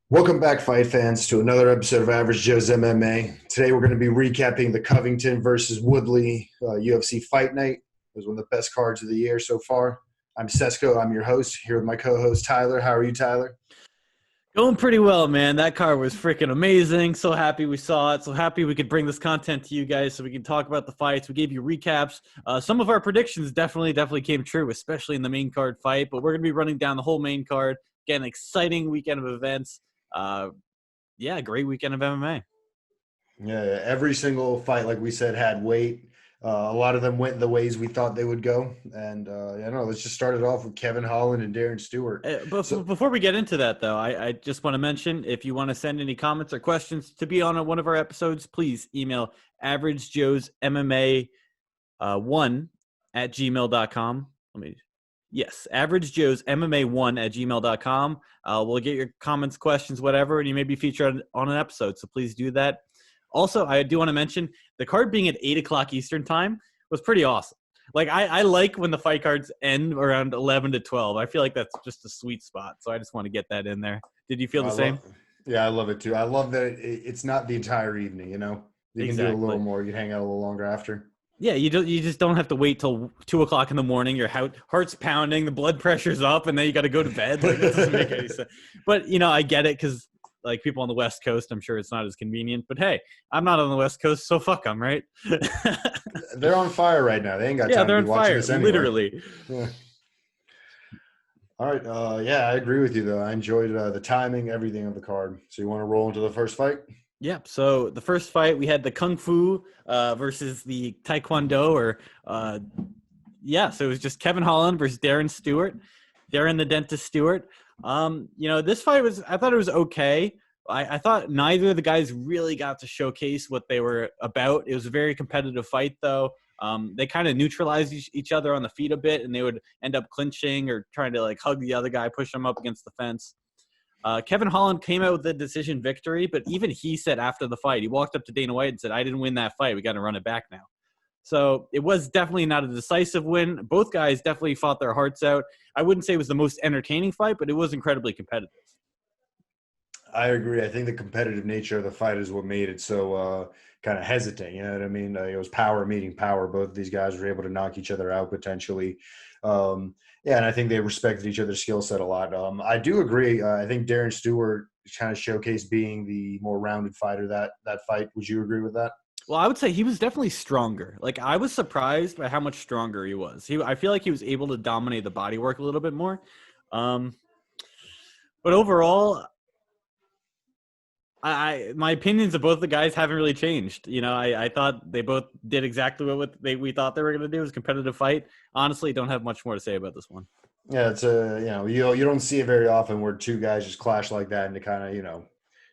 Welcome back, fight fans, to another episode of Average Joe's MMA. Today we're going to be recapping the Covington versus Woodley UFC Fight Night. It was one of the best cards of the year so far. I'm Sesko. I'm your host, here with my co-host, Tyler. How are you, Tyler? Going pretty well, man. That card was freaking amazing. So happy we saw it. So happy we could bring this content to you guys so we can talk about the fights. We gave you recaps. Some of our predictions definitely came true, especially in the main card fight. But we're going to be running down the whole main card. Again, an exciting weekend of events. Great weekend of MMA. Yeah, every single fight, like we said, had weight. A lot of them went the ways we thought they would go. And, let's just start it off with Kevin Holland and Darren Stewart. Before we get into that, though, I just want to mention, if you want to send any comments or questions to be on one of our episodes, please email Average Joe's MMA 1 at gmail.com. Average Joe's MMA 1 at gmail.com. We'll get your comments, questions, whatever, and you may be featured on an episode. So please do that. Also, I do want to mention the card being at 8 o'clock Eastern time was pretty awesome. Like, I like when the fight cards end around 11 to 12. I feel like that's just a sweet spot. So I just want to get that in there. Did you feel the same? Yeah, I love it too. I love that it's not the entire evening, you know? You can do a little more. You can hang out a little longer after. Yeah, you just don't have to wait till 2 o'clock in the morning. Your heart's pounding, the blood pressure's up, and then you got to go to bed. Like, that doesn't make any sense. But I get it because like people on the West Coast, I'm sure it's not as convenient. But hey, I'm not on the West Coast, so fuck them, right? They're on fire right now. They ain't got time to be watching this anyway. Literally. Yeah. All right. I agree with you though. I enjoyed the timing, everything of the card. So you want to roll into the first fight? Yep. So the first fight, we had the Kung Fu versus the Taekwondo, so it was just Kevin Holland versus Darren Stewart. Darren the Dentist Stewart. This fight I thought it was okay. I thought neither of the guys really got to showcase what they were about. It was a very competitive fight, though. They kind of neutralized each other on the feet a bit, and they would end up clinching or trying to like hug the other guy, push him up against the fence. Kevin Holland came out with a decision victory, but even he said after the fight, he walked up to Dana White and said, "I didn't win that fight. We got to run it back now." So it was definitely not a decisive win. Both guys definitely fought their hearts out. I wouldn't say it was the most entertaining fight, but it was incredibly competitive. I agree. I think the competitive nature of the fight is what made it so kind of hesitant. You know what I mean? It was power meeting power. Both of these guys were able to knock each other out potentially. And I think they respected each other's skill set a lot. I do agree. I think Darren Stewart kind of showcased being the more rounded fighter that fight. Would you agree with that? Well, I would say he was definitely stronger. Like, I was surprised by how much stronger he was. I feel like he was able to dominate the body work a little bit more. But overall, my opinions of both the guys haven't really changed. I thought they both did exactly what we thought they were going to do. It was a competitive fight. Honestly, don't have much more to say about this one. Yeah, it's you don't see it very often where two guys just clash like that and to kind of,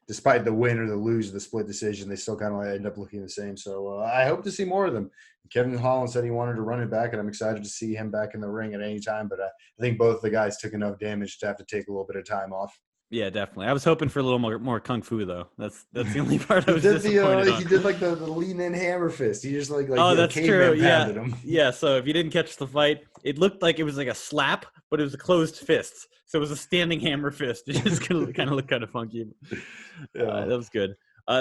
despite the win or the lose, the split decision, they still kind of end up looking the same. So I hope to see more of them. Kevin Holland said he wanted to run it back, and I'm excited to see him back in the ring at any time. But I think both the guys took enough damage to have to take a little bit of time off. Yeah, definitely. I was hoping for a little more kung fu though. That's the only part I was disappointed on. He did like the lean in hammer fist. He just like that's true. Yeah, him. Yeah. So if you didn't catch the fight, it looked like it was like a slap, but it was a closed fist. So it was a standing hammer fist. It just kind of looked kind of funky. That was good.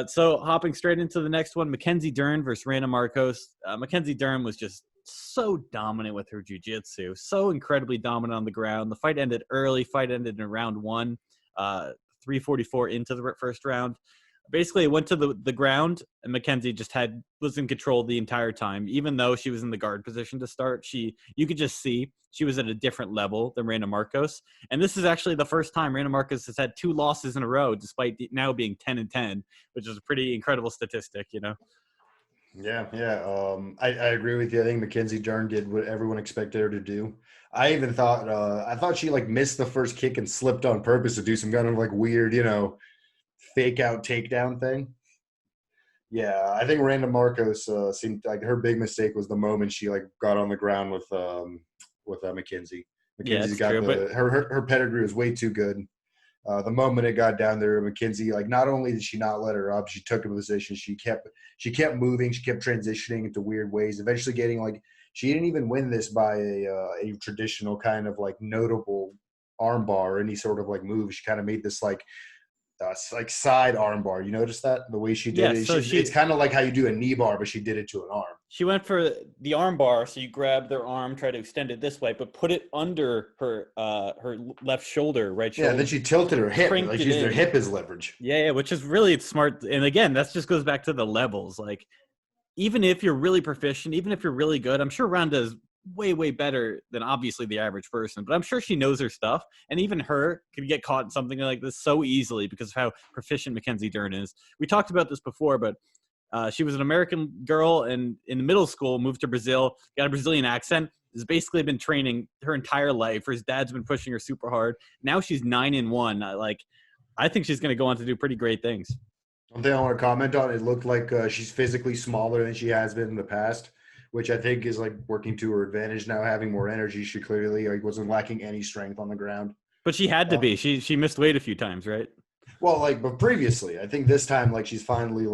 So hopping straight into the next one, Mackenzie Dern versus Randa Marcos. Mackenzie Dern was just so dominant with her jiu-jitsu, so incredibly dominant on the ground. The fight ended early. Fight ended in round 1. 3:44 into the first round. Basically, it went to the ground, and Mackenzie just was in control the entire time. Even though she was in the guard position to start, you could just see she was at a different level than Randa Marcos. And this is actually the first time Randa Marcos has had 2 losses in a row, despite now being 10-10, which is a pretty incredible statistic, Yeah. I agree with you. I think Mackenzie Dern did what everyone expected her to do. I even thought she like missed the first kick and slipped on purpose to do some kind of like weird, fake out takedown thing. Yeah, I think Randa Marcos seemed like her big mistake was the moment she like got on the ground with Mackenzie. Mackenzie's got her pedigree was way too good. The moment it got down there, Mackenzie, like, not only did she not let her up, she took a position. She kept moving. She kept transitioning into weird ways, eventually getting, like, she didn't even win this by a traditional kind of, like, notable armbar or any sort of, like, move. She kind of made this, like, like side arm bar. You notice that the way she did Yeah, it? so It's kind of like how you do a knee bar, but she did it to an arm. she went for the arm bar, so you grab their arm, try to extend it this way, but put it under her left shoulder, right shoulder. Yeah, then she tilted her hip, Cranked like it she used her in. hip as leverage. Yeah, which is really smart. And again, that just goes back to the levels. Like, even if you're really proficient, even if you're really good, I'm sure Ronda is way, way better than obviously the average person, but I'm sure she knows her stuff. And even her could get caught in something like this so easily because of how proficient Mackenzie Dern is. We talked about this before, but she was an American girl and in middle school moved to Brazil, got a Brazilian accent, has basically been training her entire life. Her dad's been pushing her super hard. Now she's 9-1. I think she's going to go on to do pretty great things. One thing I want to comment on, it looked like she's physically smaller than she has been in the past, which I think is like working to her advantage now, having more energy. She clearly wasn't lacking any strength on the ground. But she had to be. She missed weight a few times, right? Well, but previously, I think this time, she's finally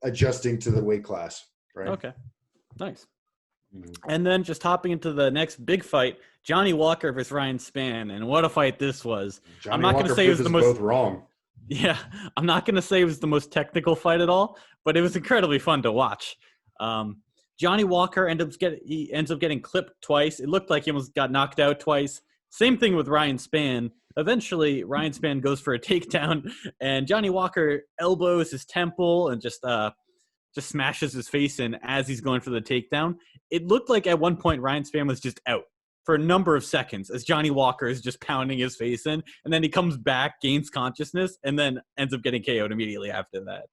adjusting to the weight class, right? Okay, nice. Mm-hmm. And then just hopping into the next big fight, Johnny Walker versus Ryan Spann, and what a fight this was. Johnny I'm not going to say it was the most both wrong. Yeah, I'm not going to say it was the most technical fight at all, but it was incredibly fun to watch. Johnny Walker ends up getting clipped twice. It looked like he almost got knocked out twice. Same thing with Ryan Spann. Eventually, Ryan Spann goes for a takedown, and Johnny Walker elbows his temple and just smashes his face in as he's going for the takedown. It looked like at one point Ryan Spann was just out for a number of seconds as Johnny Walker is just pounding his face in, and then he comes back, gains consciousness, and then ends up getting KO'd immediately after that.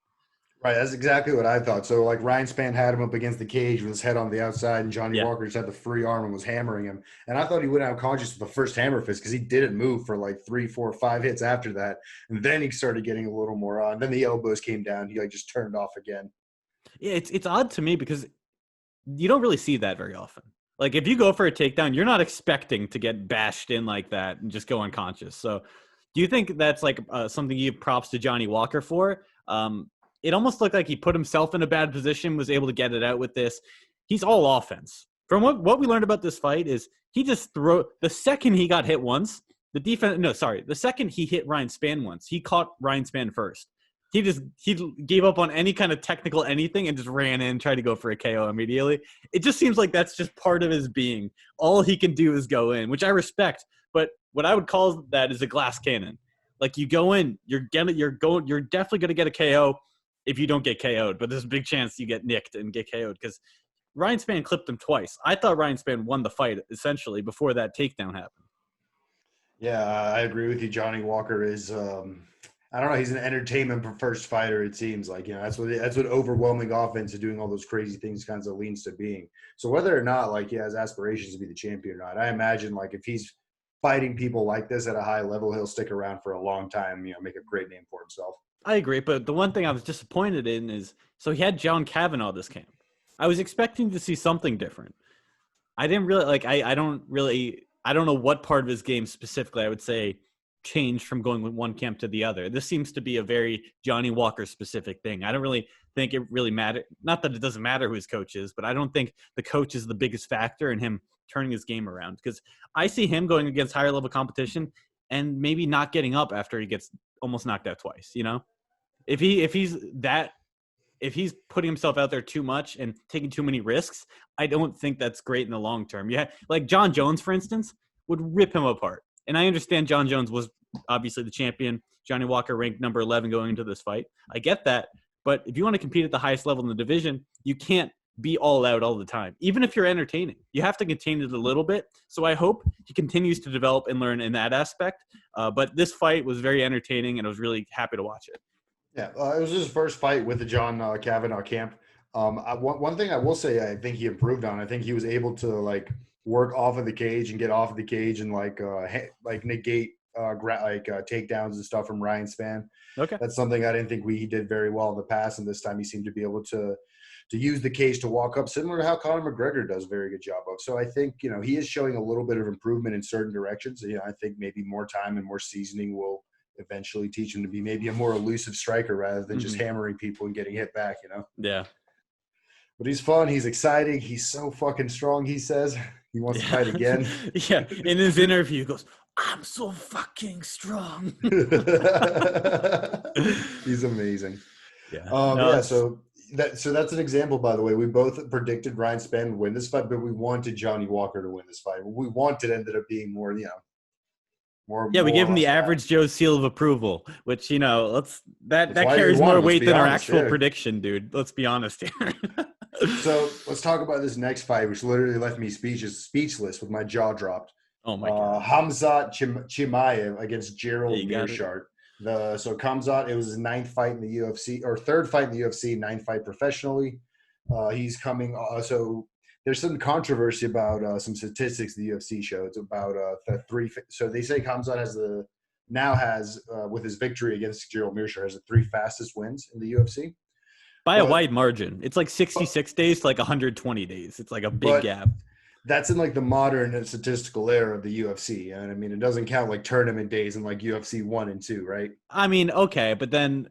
Right, that's exactly what I thought. So, Ryan Spann had him up against the cage with his head on the outside, and Johnny Walker just had the free arm and was hammering him. And I thought he went out conscious with the first hammer fist because he didn't move for 3, 4, 5 hits after that. And then he started getting a little more on. Then the elbows came down. He just turned off again. Yeah, it's odd to me because you don't really see that very often. If you go for a takedown, you're not expecting to get bashed in like that and just go unconscious. So do you think that's something you give props to Johnny Walker for? It almost looked like he put himself in a bad position, was able to get it out with this. He's all offense. From what we learned about this fight is he just the second he got hit once, the second he hit Ryan Spann once, he caught Ryan Spann first. He gave up on any kind of technical anything and just ran in, tried to go for a KO immediately. It just seems like that's just part of his being. All he can do is go in, which I respect. But what I would call that is a glass cannon. You go in, you're definitely going to get a KO if you don't get KO'd. But there's a big chance you get nicked and get KO'd because Ryan Spann clipped him twice. I thought Ryan Spann won the fight essentially before that takedown happened. Yeah, I agree with you. Johnny Walker is I don't know. He's an entertainment first fighter. It seems that's what overwhelming offense and doing all those crazy things kinds of leans to being. So whether or not he has aspirations to be the champion or not, I imagine if he's fighting people like this at a high level, he'll stick around for a long time. Make a great name for himself. I agree, but the one thing I was disappointed in is so he had John Kavanaugh this camp. I was expecting to see something different. I didn't really I don't know what part of his game specifically I would say changed from going with one camp to the other. This seems to be a very Johnny Walker specific thing. I don't really think it really matters. Not that it doesn't matter who his coach is, but I don't think the coach is the biggest factor in him turning his game around because I see him going against higher level competition and maybe not getting up after he gets almost knocked out twice. If he's putting himself out there too much and taking too many risks, I don't think that's great in the long term. Yeah, John Jones, for instance, would rip him apart. And I understand John Jones was obviously the champion. Johnny Walker ranked number 11 going into this fight. I get that. But if you want to compete at the highest level in the division, you can't be all out all the time. Even if you're entertaining, you have to contain it a little bit. So I hope he continues to develop and learn in that aspect. But this fight was very entertaining, and I was really happy to watch it. Yeah, it was his first fight with the John Kavanaugh camp. One thing I will say I think he improved on, I think he was able to work off of the cage and get off of the cage and negate takedowns and stuff from Ryan Spann. Okay, that's something I didn't think he did very well in the past, and this time he seemed to be able to use the cage to walk up, similar to how Conor McGregor does a very good job of. So I think he is showing a little bit of improvement in certain directions. I think maybe more time and more seasoning will eventually teach him to be maybe a more elusive striker rather than just hammering people and getting hit back. Yeah. But he's fun. He's exciting. He's so fucking strong, he says. He wants to fight again. Yeah. In his interview, he goes, I'm so fucking strong. He's amazing. Yeah. Yeah. So that's an example, by the way. We both predicted Ryan Spann would win this fight, but we wanted Johnny Walker to win this fight. What we wanted ended up being more, more. Yeah, we More gave or him the less that. average Joe seal of approval, which that That's why you carries won. more Let's weight be than our honest, actual yeah. prediction, dude. Let's be honest here. So let's talk about this next fight, which literally left me speechless with my jaw dropped. Oh my god. Hamzat Chimaev against Yeah, Gerald you got it. Meerschaert. So Khamzat, it was his 9th fight in the UFC, or 3rd fight in the UFC, 9th fight professionally. He's coming. So there's some controversy about some statistics the UFC showed about the 3. So they say Khamzat has with his victory against Gerald Meerschaert has the 3 fastest wins in the UFC. By a wide margin. It's like 66 days to like 120 days. It's like a big gap. That's in like the modern and statistical era of the UFC. And I mean, it doesn't count like tournament days in like UFC 1 and 2, right? I mean, okay, but then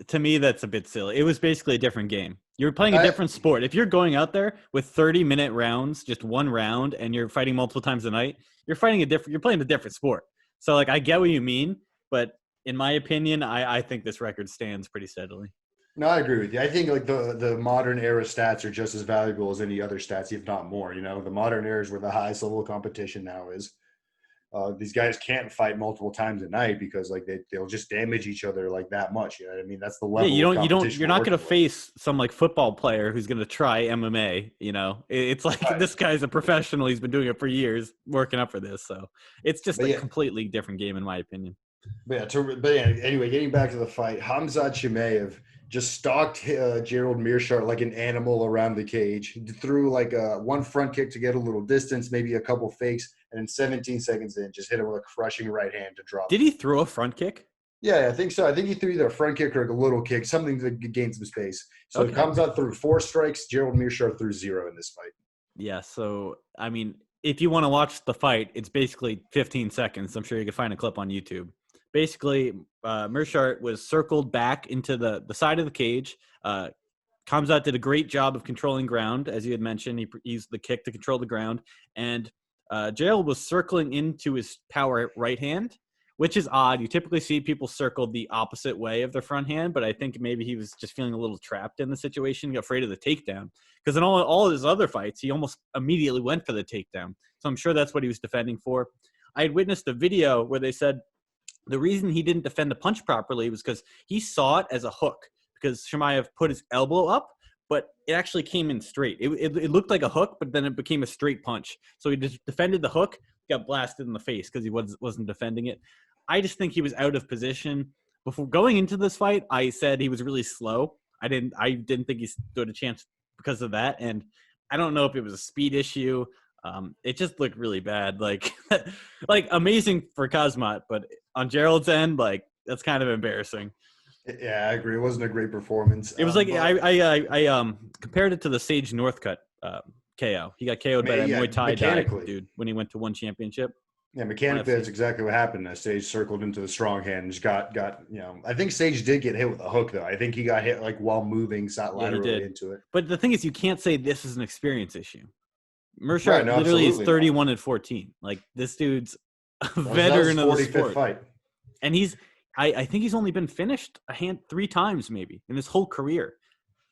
to me, that's a bit silly. It was basically a different game. You're playing a different sport. If you're going out there with 30-minute rounds, just one round, and you're fighting multiple times a night, you're playing a different sport. So like, I get what you mean, but in my opinion, I think this record stands pretty steadily. No, I agree with you. I think like the modern era stats are just as valuable as any other stats, if not more. The modern era is where the highest level of competition now is. These guys can't fight multiple times a night because like they'll just damage each other like that much. You know what I mean? That's the level. Yeah, you're not going to face some like football player who's going to try MMA. It's like right. This guy's a professional. He's been doing it for years, working up for this. So it's just a completely different game, in my opinion. But anyway, getting back to the fight, Hamzat Chimaev just stalked Gerald Meerschaert like an animal around the cage. He threw like one front kick to get a little distance, maybe a couple fakes, and then 17 seconds in, just hit him with a crushing right hand to drop. Did he throw a front kick? Yeah, I think so. I think he threw either a front kick or a little kick, something to gain some space. So it comes out through 4 strikes. Gerald Meerschaert threw 0 in this fight. Yeah, so, I mean, if you want to watch the fight, it's basically 15 seconds. I'm sure you can find a clip on YouTube. Basically, Meerschaert was circled back into the side of the cage. Khamzat did a great job of controlling ground, as you had mentioned. He used the kick to control the ground. And Gerald was circling into his power right hand, which is odd. You typically see people circle the opposite way of their front hand, but I think maybe he was just feeling a little trapped in the situation, afraid of the takedown. Because in all of his other fights, he almost immediately went for the takedown. So I'm sure that's what he was defending for. I had witnessed a video where they said the reason he didn't defend the punch properly was because he saw it as a hook, because Chimaev put his elbow up, but it actually came in straight. It looked like a hook, but then it became a straight punch. So he just defended the hook, got blasted in the face because he wasn't defending it. I just think he was out of position. Before going into this fight, I said he was really slow. I didn't think he stood a chance because of that. And I don't know if it was a speed issue. It just looked really bad. Like amazing for Khamzat, but on Gerald's end, like that's kind of embarrassing. Yeah, I agree. It wasn't a great performance. It was like I compared it to the Sage Northcutt KO. He got KO'd by that Muay Thai dude when he went to one championship. Yeah, mechanically, that's exactly what happened. Sage circled into the strong hand and just got. I think Sage did get hit with a hook though. I think he got hit like while moving, sat laterally into it. But the thing is, you can't say this is an experience issue. Meerschaert literally is 31-14. Like this dude's a veteran of the sport. Fight. And I think he's only been finished 3 times maybe in his whole career.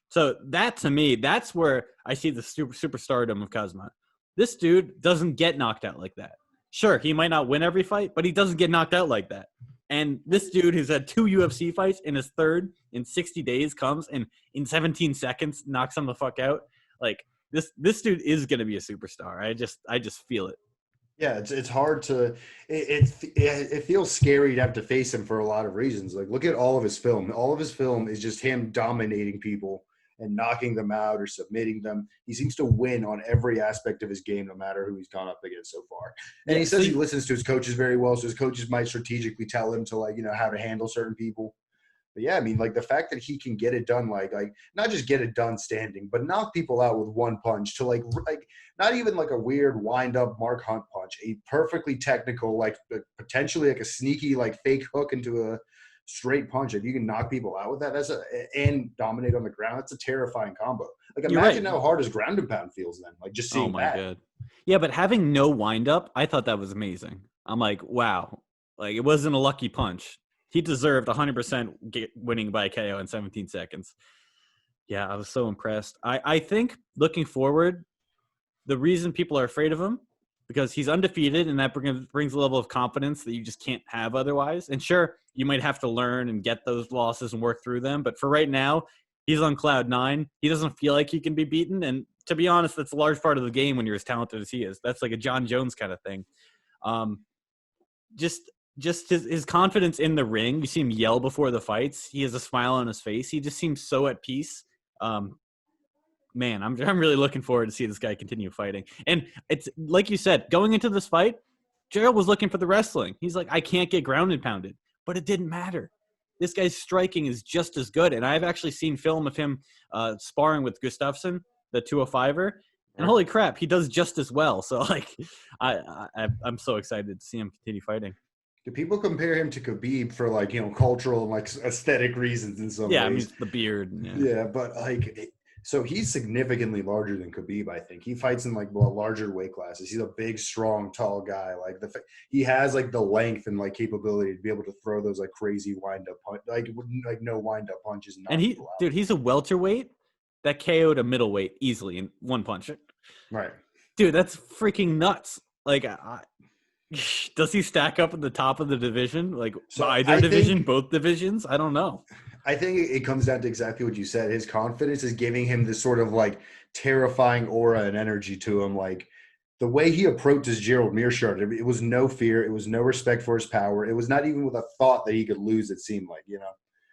So that to me, that's where I see the superstardom of Khamzat. This dude doesn't get knocked out like that. Sure, he might not win every fight, but he doesn't get knocked out like that. And this dude who's had 2 UFC fights in his 3rd in 60 days comes and in 17 seconds knocks him the fuck out. Like this dude is going to be a superstar. I just feel it. Yeah, it's hard to it feels scary to have to face him for a lot of reasons. Like look at all of his film. All of his film is just him dominating people and knocking them out or submitting them. He seems to win on every aspect of his game, no matter who he's gone up against so far. And he says he listens to his coaches very well, so his coaches might strategically tell him to how to handle certain people. But yeah, I mean, like the fact that he can get it done, like not just get it done standing, but knock people out with one punch to like not even like a weird wind up Mark Hunt punch, a perfectly technical, potentially like a sneaky fake hook into a straight punch. If you can knock people out with that, and dominate on the ground, that's a terrifying combo. Like imagine how hard his ground and pound feels then. Like just seeing that. God. Yeah, but having no wind up, I thought that was amazing. I'm like, wow, like it wasn't a lucky punch. He deserved 100% winning by KO in 17 seconds. Yeah, I was so impressed. I think looking forward, the reason people are afraid of him because he's undefeated, and that brings a level of confidence that you just can't have otherwise. And sure, you might have to learn and get those losses and work through them. But for right now, he's on cloud 9. He doesn't feel like he can be beaten. And to be honest, that's a large part of the game when you're as talented as he is. That's like a John Jones kind of thing. Just his confidence in the ring. You see him yell before the fights. He has a smile on his face. He just seems so at peace. Man, I'm really looking forward to see this guy continue fighting. And it's like you said, going into this fight, Gerald was looking for the wrestling. He's like, I can't get ground and pounded, but it didn't matter. This guy's striking is just as good. And I've actually seen film of him sparring with Gustafsson, the 205er, and holy crap, he does just as well. So like, I'm so excited to see him continue fighting. Do people compare him to Khabib for like, cultural and like aesthetic reasons in some ways? Yeah, I mean, the beard. Yeah, but like, so he's significantly larger than Khabib, I think. He fights in like larger weight classes. He's a big, strong, tall guy. Like he has like the length and like capability to be able to throw those like crazy wind up like no wind up punches. And he's a welterweight that KO'd a middleweight easily in one punch. Right. Dude, that's freaking nuts. Like, does he stack up at the top of the division? Like both divisions? I don't know. I think it comes down to exactly what you said. His confidence is giving him this sort of like terrifying aura and energy to him. Like the way he approaches Gerald Meerschaert, it was no fear. It was no respect for his power. It was not even with a thought that he could lose, it seemed like,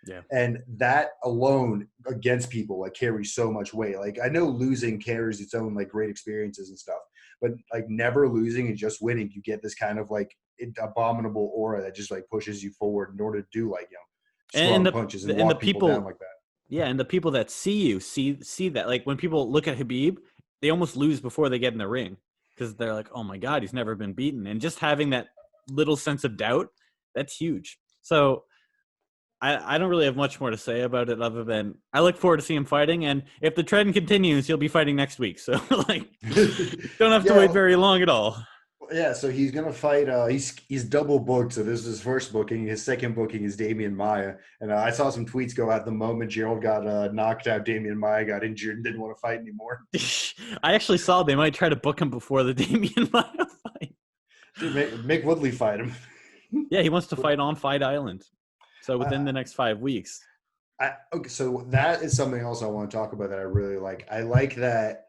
Yeah. And that alone against people like carries so much weight. Like I know losing carries its own like great experiences and stuff, but like never losing and just winning, you get this kind of like abominable aura that just like pushes you forward in order to do like, strong punches and walk people down like that. Yeah, and the people that see you see that. Like when people look at Khabib, they almost lose before they get in the ring because they're like, oh my God, he's never been beaten. And just having that little sense of doubt, that's huge. So I don't really have much more to say about it other than I look forward to seeing him fighting. And if the trend continues, he'll be fighting next week. So like, don't have to wait very long at all. Yeah, so he's gonna fight. He's double booked. So this is his first booking. His second booking is Damian Maia, and I saw some tweets go out the moment Gerald got knocked out. Damian Maia got injured and didn't want to fight anymore. I actually saw they might try to book him before the Damian Maia fight. Dude, make Woodley fight him. Yeah, he wants to fight on Fight Island. So within the next 5 weeks. Okay, so that is something else I want to talk about that I really like. I like that.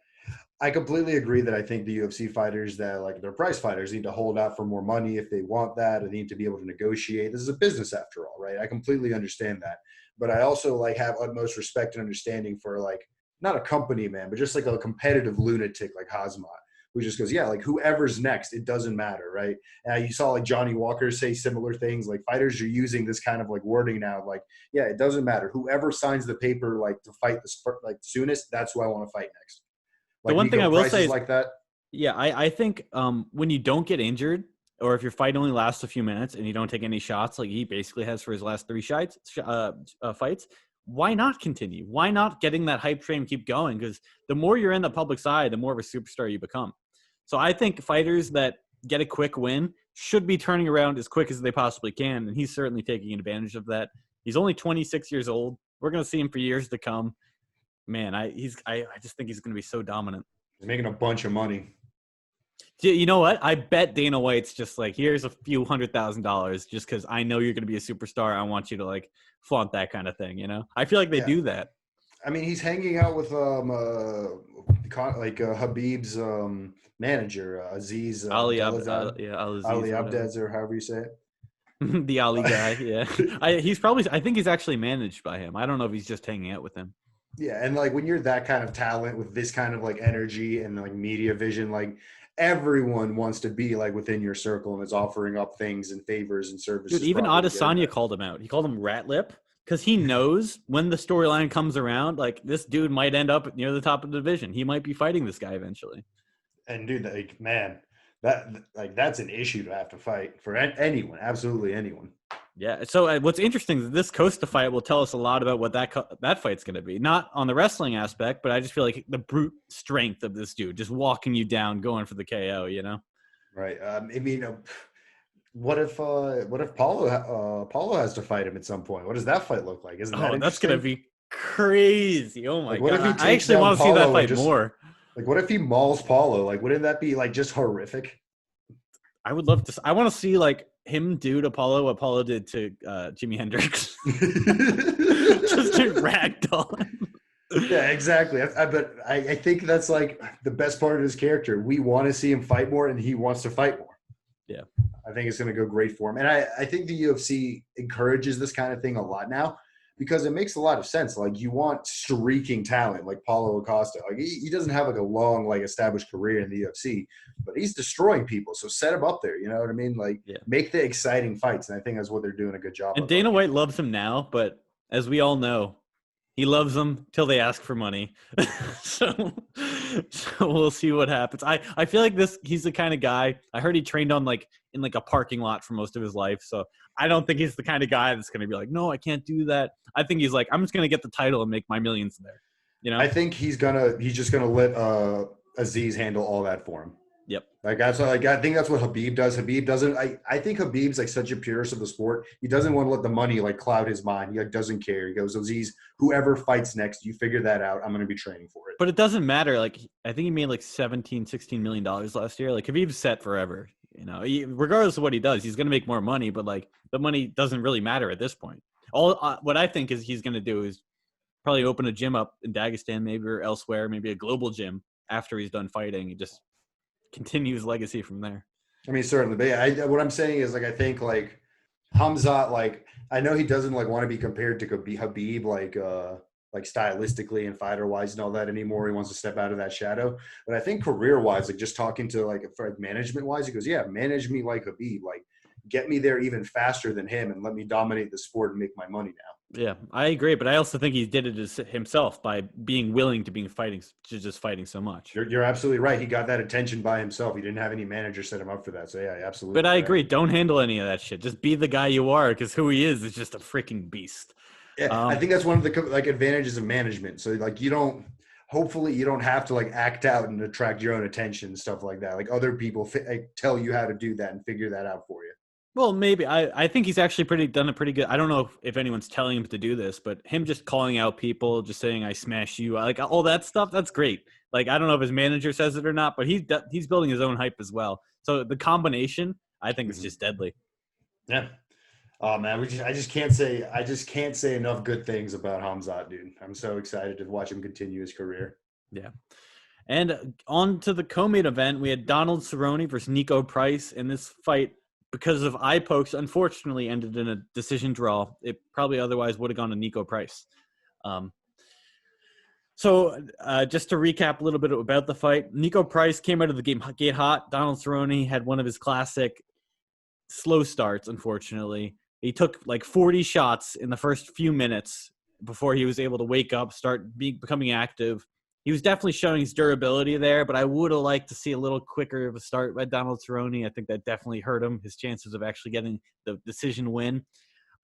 I completely agree that I think the UFC fighters that like they're prize fighters need to hold out for more money if they want that, and need to be able to negotiate. This is a business after all, right? I completely understand that. But I also like have utmost respect and understanding for like not a company man, but just like a competitive lunatic like Hazmat, who just goes, yeah, like whoever's next, it doesn't matter, right? And you saw like Johnny Walker say similar things. Like fighters are using this kind of like wording now, like, yeah, it doesn't matter. Whoever signs the paper like to fight the soonest, that's who I want to fight next. Like the one thing I will say is like that. Yeah, I think when you don't get injured, or if your fight only lasts a few minutes and you don't take any shots, like he basically has for his last 3 fights, why not continue? Why not getting that hype train keep going? Because the more you're in the public's eye, the more of a superstar you become. So I think fighters that get a quick win should be turning around as quick as they possibly can, and he's certainly taking advantage of that. He's only 26 years old. We're going to see him for years to come. Man, I just think he's going to be so dominant. He's making a bunch of money. You know what? I bet Dana White's just like, here's a few $100,000 just because I know you're going to be a superstar. I want you to like flaunt that kind of thing. I feel like they do that. I mean, he's hanging out with Habib's manager, Aziz Ali Abdez, or however you say it. The Ali guy, yeah. I think he's actually managed by him. I don't know if he's just hanging out with him. Yeah, and like when you're that kind of talent with this kind of like energy and like media vision, like everyone wants to be like within your circle and is offering up things and favors and services. Dude, even Adesanya called him out. He called him rat lip because he knows when the storyline comes around, like this dude might end up near the top of the division. He might be fighting this guy eventually. And dude, like man, that's an issue to have to fight for anyone, absolutely anyone. Yeah. So what's interesting is this Costa fight will tell us a lot about what that fight's going to be. Not on the wrestling aspect, but I just feel like the brute strength of this dude, just walking you down, going for the KO. Right. I mean, What if Paulo has to fight him at some point? What does that fight look like? Isn't that Oh, that's gonna interesting? be crazy. Oh my Like, what god. if he I takes actually down want to see that Paulo and fight just more. like, what if he mauls Paulo? Like, wouldn't that be like just horrific? I would love to. I want to see like him do to Paulo what Paulo did to Jimi Hendrix. Just to ragdoll him. Yeah, exactly. I think that's like the best part of his character. We want to see him fight more, and he wants to fight more. Yeah. I think it's going to go great for him. And I think the UFC encourages this kind of thing a lot now because it makes a lot of sense. Like, you want streaking talent like Paulo Acosta. Like, he doesn't have like a long, like, established career in the UFC, but he's destroying people. So set him up there. You know what I mean? Like, Yeah. make the exciting fights. And I think that's what they're doing a good job And of. Dana White loves him now, but as we all know, he loves them till they ask for money. so we'll see what happens. I feel like he's the kind of guy. I heard he trained on like in like a parking lot for most of his life. So I don't think he's the kind of guy that's gonna be like, no, I can't do that. I think he's like, I'm just gonna get the title and make my millions there. You know? I think he's just gonna let Aziz handle all that for him. Yep. Like, that's like, I think that's what Habib does. Habib doesn't. I think Habib's like such a purist of the sport. He doesn't want to let the money like cloud his mind. He like doesn't care. He goes, Aziz, whoever fights next, you figure that out. I'm going to be training for it. But it doesn't matter. Like, I think he made like $16 million last year. Like, Habib's set forever. You know, regardless of what he does, he's going to make more money. But like, the money doesn't really matter at this point. All what I think is he's going to do is probably open a gym up in Dagestan, maybe, or elsewhere, maybe a global gym after he's done fighting. And just continue his legacy from there. I mean, certainly. But yeah, what I'm saying is, like, I think like Hamzat, like, I know he doesn't like want to be compared to Habib, like stylistically and fighter wise and all that anymore. He wants to step out of that shadow. But I think career wise, like, just talking to like management wise, he goes, yeah, manage me like Habib, like, get me there even faster than him and let me dominate the sport and make my money now. Yeah, I agree, but I also think he did it himself by being willing to just fighting so much. You're absolutely right. He got that attention by himself. He didn't have any manager set him up for that. So yeah, absolutely. But I agree. Don't handle any of that shit. Just be the guy you are, because who he is just a freaking beast. Yeah, I think that's one of the like advantages of management. So like hopefully you don't have to like act out and attract your own attention and stuff like that. Like, other people like, tell you how to do that and figure that out for you. Well, maybe I think he's actually done a pretty good. I don't know if anyone's telling him to do this, but him just calling out people, just saying "I smash you," like all that stuff. That's great. Like, I don't know if his manager says it or not, but he's building his own hype as well. So the combination, I think, is just deadly. Yeah. Oh man, I just can't say enough good things about Hamzat, dude. I'm so excited to watch him continue his career. Yeah. And on to the co-main event, we had Donald Cerrone versus Nico Price. In this fight, because of eye pokes, unfortunately ended in a decision draw. It probably otherwise would have gone to Nico Price. So just to recap a little bit about the fight, Nico Price came out of the gate hot. Donald Cerrone had one of his classic slow starts, unfortunately. He took like 40 shots in the first few minutes before he was able to wake up, becoming active. He was definitely showing his durability there, but I would have liked to see a little quicker of a start by Donald Cerrone. I think that definitely hurt him, his chances of actually getting the decision win.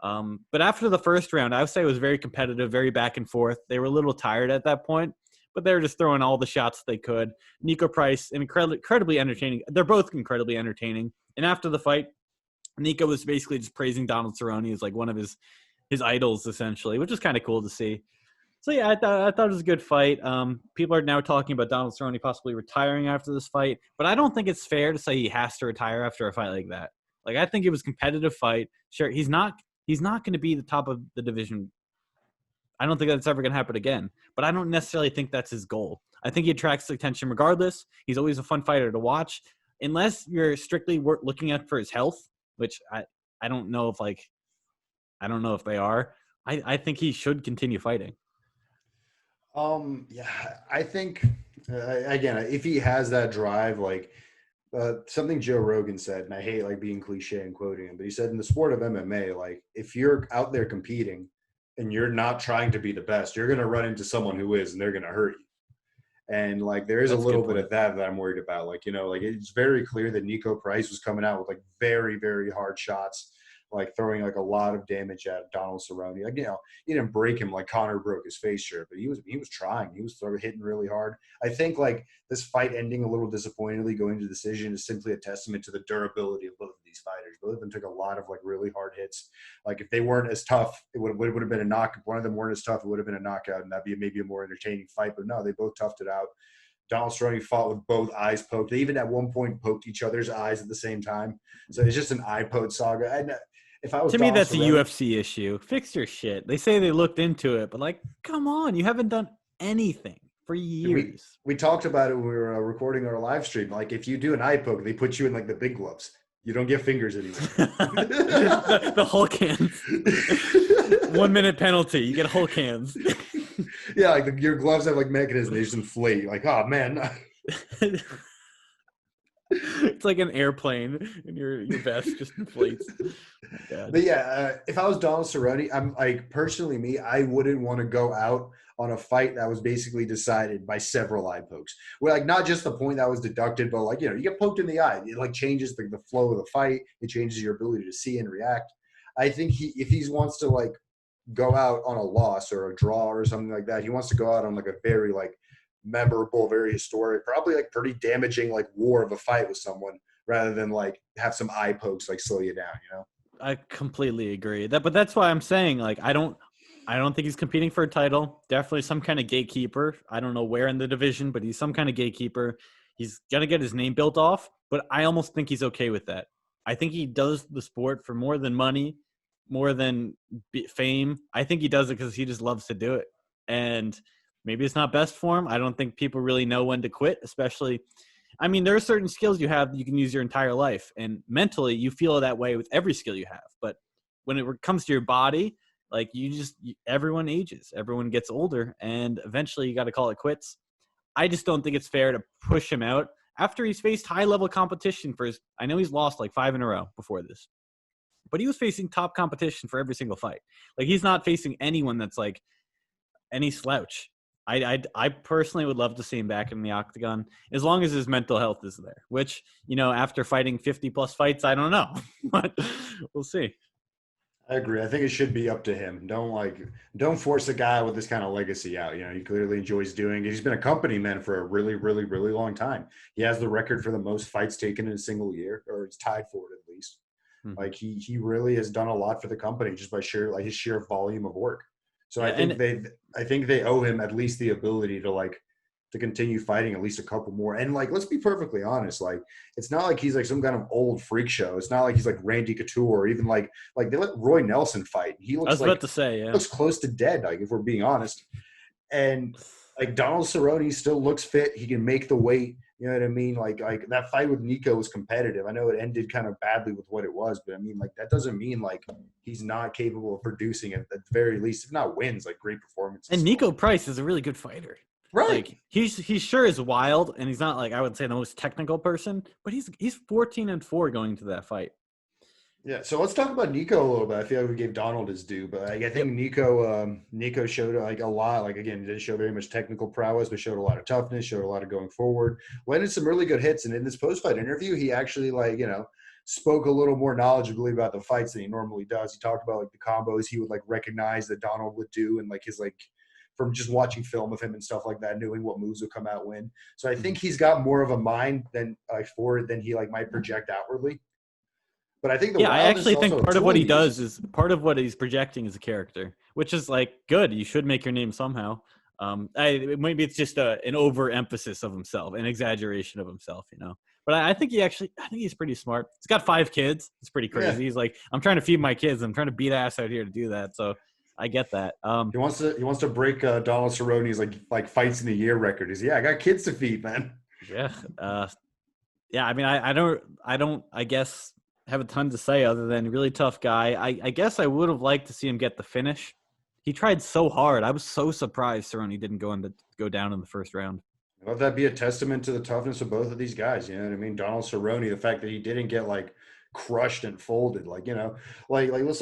But after the first round, I would say it was very competitive, very back and forth. They were a little tired at that point, but they were just throwing all the shots they could. Nico Price, incredibly entertaining. They're both incredibly entertaining. And after the fight, Nico was basically just praising Donald Cerrone as like one of his idols, essentially, which is kind of cool to see. So yeah, I thought it was a good fight. People are now talking about Donald Cerrone possibly retiring after this fight, but I don't think it's fair to say he has to retire after a fight like that. Like, I think it was a competitive fight. Sure, he's not going to be the top of the division. I don't think that's ever going to happen again, but I don't necessarily think that's his goal. I think he attracts attention regardless. He's always a fun fighter to watch, unless you're strictly looking at for his health, which I don't know if they are. I think he should continue fighting. Yeah, I think again, if he has that drive, like something Joe Rogan said, and I hate like being cliche and quoting him, but he said in the sport of MMA, like, if you're out there competing and you're not trying to be the best, you're going to run into someone who is, and they're going to hurt you. And like, there is a little bit of that I'm worried about. Like, like, it's very clear that Nico Price was coming out with like very, very hard shots, like throwing like a lot of damage at Donald Cerrone. Like, he didn't break him like Connor broke his face shirt, but he was trying. He was hitting really hard. I think like this fight ending a little disappointingly, going to decision, is simply a testament to the durability of both of these these fighters. Both of them took a lot of like really hard hits. Like if they weren't as tough, it would have been a knock. If one of them weren't as tough, it would have been a knockout, and that'd be maybe a more entertaining fight. But no, they both toughed it out. Donald Cerrone fought with both eyes poked. They even at one point poked each other's eyes at the same time. So it's just an eye poke saga. And if I was to me, Donald that's Cerrone, a UFC issue. Fix your shit. They say they looked into it, but like, come on, you haven't done anything for years. We talked about it when we were recording our live stream. Like if you do an eye poke, they put you in like the big gloves. You don't get fingers anymore. the Hulk hands. 1 minute penalty. You get Hulk hands. Yeah, like your gloves have like mechanisms. They just inflate. Like, oh man. It's like an airplane, and your vest just inflates. Oh, but yeah, if I was Donald Cerrone, I'm like personally me, I wouldn't want to go out on a fight that was basically decided by several eye pokes. Where like not just the point that was deducted, but like you get poked in the eye, it like changes the flow of the fight. It changes your ability to see and react. I think if he wants to like go out on a loss or a draw or something like that, he wants to go out on like a very like memorable, very historic, probably like pretty damaging like war of a fight with someone, rather than like have some eye pokes like slow you down. I completely agree. But that's why I'm saying like I don't think he's competing for a title. Definitely some kind of gatekeeper. I don't know where in the division, but he's some kind of gatekeeper. He's gonna get his name built off, but I almost think he's okay with that. I think he does the sport for more than money, more than fame. I think he does it because he just loves to do it. And maybe it's not best for him. I don't think people really know when to quit, especially – I mean, there are certain skills you have that you can use your entire life. And mentally, you feel that way with every skill you have. But when it comes to your body, like everyone ages. Everyone gets older. And eventually, you got to call it quits. I just don't think it's fair to push him out after he's faced high-level competition for his – I know he's lost like 5 in a row before this. But he was facing top competition for every single fight. Like, he's not facing anyone that's like any slouch. I personally would love to see him back in the octagon as long as his mental health is there, which, after fighting 50 plus fights, I don't know, but we'll see. I agree. I think it should be up to him. Don't force a guy with this kind of legacy out. He clearly enjoys doing it. He's been a company man for a really, really, really long time. He has the record for the most fights taken in a single year, or it's tied for it at least. Mm-hmm. Like he really has done a lot for the company just by his sheer volume of work. So I think they owe him at least the ability to continue fighting at least a couple more. And let's be perfectly honest, it's not like he's like some kind of old freak show. It's not like he's like Randy Couture or even like they let Roy Nelson fight. He looks about to say, yeah. Looks close to dead, if we're being honest. And Donald Cerrone still looks fit. He can make the weight. You know what I mean? Like that fight with Nico was competitive. I know it ended kind of badly with what it was, but I mean, that doesn't mean he's not capable of producing at the very least, if not wins, great performances. And Nico Price is a really good fighter. Right. He sure is wild, and he's not I would say the most technical person, but he's 14-4 going to that fight. Yeah, so let's talk about Nico a little bit. I feel like we gave Donald his due, but I think Nico showed a lot. Again, he didn't show very much technical prowess, but showed a lot of toughness, showed a lot of going forward. Landed some really good hits, and in this post-fight interview, he actually spoke a little more knowledgeably about the fights than he normally does. He talked about the combos he would recognize that Donald would do, and his from just watching film of him and stuff like that, knowing what moves would come out when. So I think he's got more of a mind for it than he might project outwardly. But I think I actually think part of what he does is part of what he's projecting is a character, which is good. You should make your name somehow. Maybe it's just an overemphasis of himself, an exaggeration of himself, But I think he's pretty smart. He's got 5 kids. It's pretty crazy. Yeah. He's like, I'm trying to feed my kids. I'm trying to beat ass out here to do that. So I get that. He wants to break Donald Cerrone's fights in a year record. I got kids to feed, man. Yeah. I mean, I don't. I guess. Have a ton to say other than really tough guy. I guess I would have liked to see him get the finish. He tried so hard. I was so surprised Cerrone didn't go down in the first round. Let that be a testament to the toughness of both of these guys. You know what I mean? Donald Cerrone, the fact that he didn't get crushed and folded, let's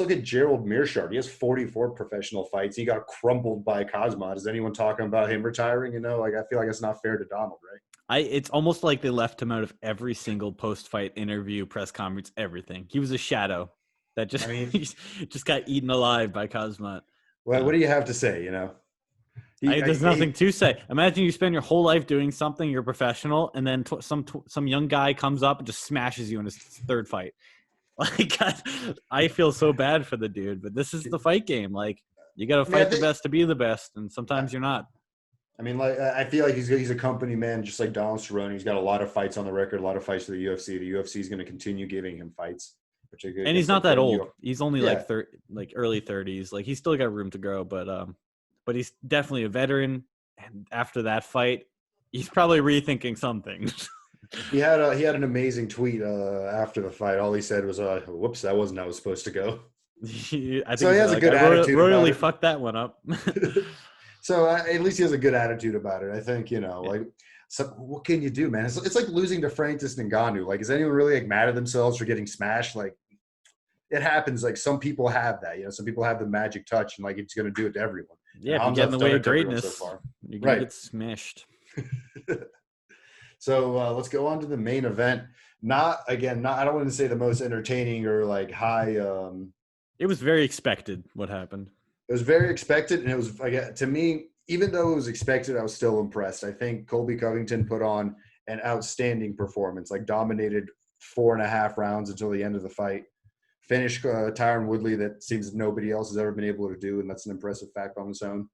look at Gerald Meerschaert. He has 44 professional fights. He got crumpled by Kazmat. Is anyone talking about him retiring? I feel like it's not fair to Donald, right? It's almost like they left him out of every single post-fight interview, press conference, everything. He was a shadow that just got eaten alive by Kazmat. Well, what do you have to say, There's nothing to say. Imagine you spend your whole life doing something, you're a professional, and then some young guy comes up and just smashes you in his third fight. Like, I feel so bad for the dude, but this is the fight game. Like, you got to fight the best to be the best, and sometimes you're not. I mean, like, I feel like he's a company man, just like Donald Cerrone. He's got a lot of fights on the record, a lot of fights to the UFC. The UFC is going to continue giving him fights, particularly. And he's not that old. He's only Yeah. like early 30s. Like, he's still got room to grow, but he's definitely a veteran. And after that fight, he's probably rethinking something. He had an amazing tweet after the fight. All he said was, "Whoops, that wasn't how it was supposed to go." I think So he has a good attitude. Royally fucked that one up. So at least he has a good attitude about it. I think, like, so what can you do, man? It's like losing to Francis Ngannou. Like, is anyone really like mad at themselves for getting smashed? Like, it happens. Like, some people have that. Some people have the magic touch, and like it's going to do it to everyone. Yeah, if you get in the way of greatness, you're going to get smashed. So let's go on to the main event. Not I don't want to say the most entertaining or like high. It was very expected what happened. It was very expected, and it was, to me, even though it was expected, I was still impressed. I think Colby Covington put on an outstanding performance, like dominated 4.5 rounds until the end of the fight. Finished Tyron Woodley that seems nobody else has ever been able to do, and that's an impressive fact on its own.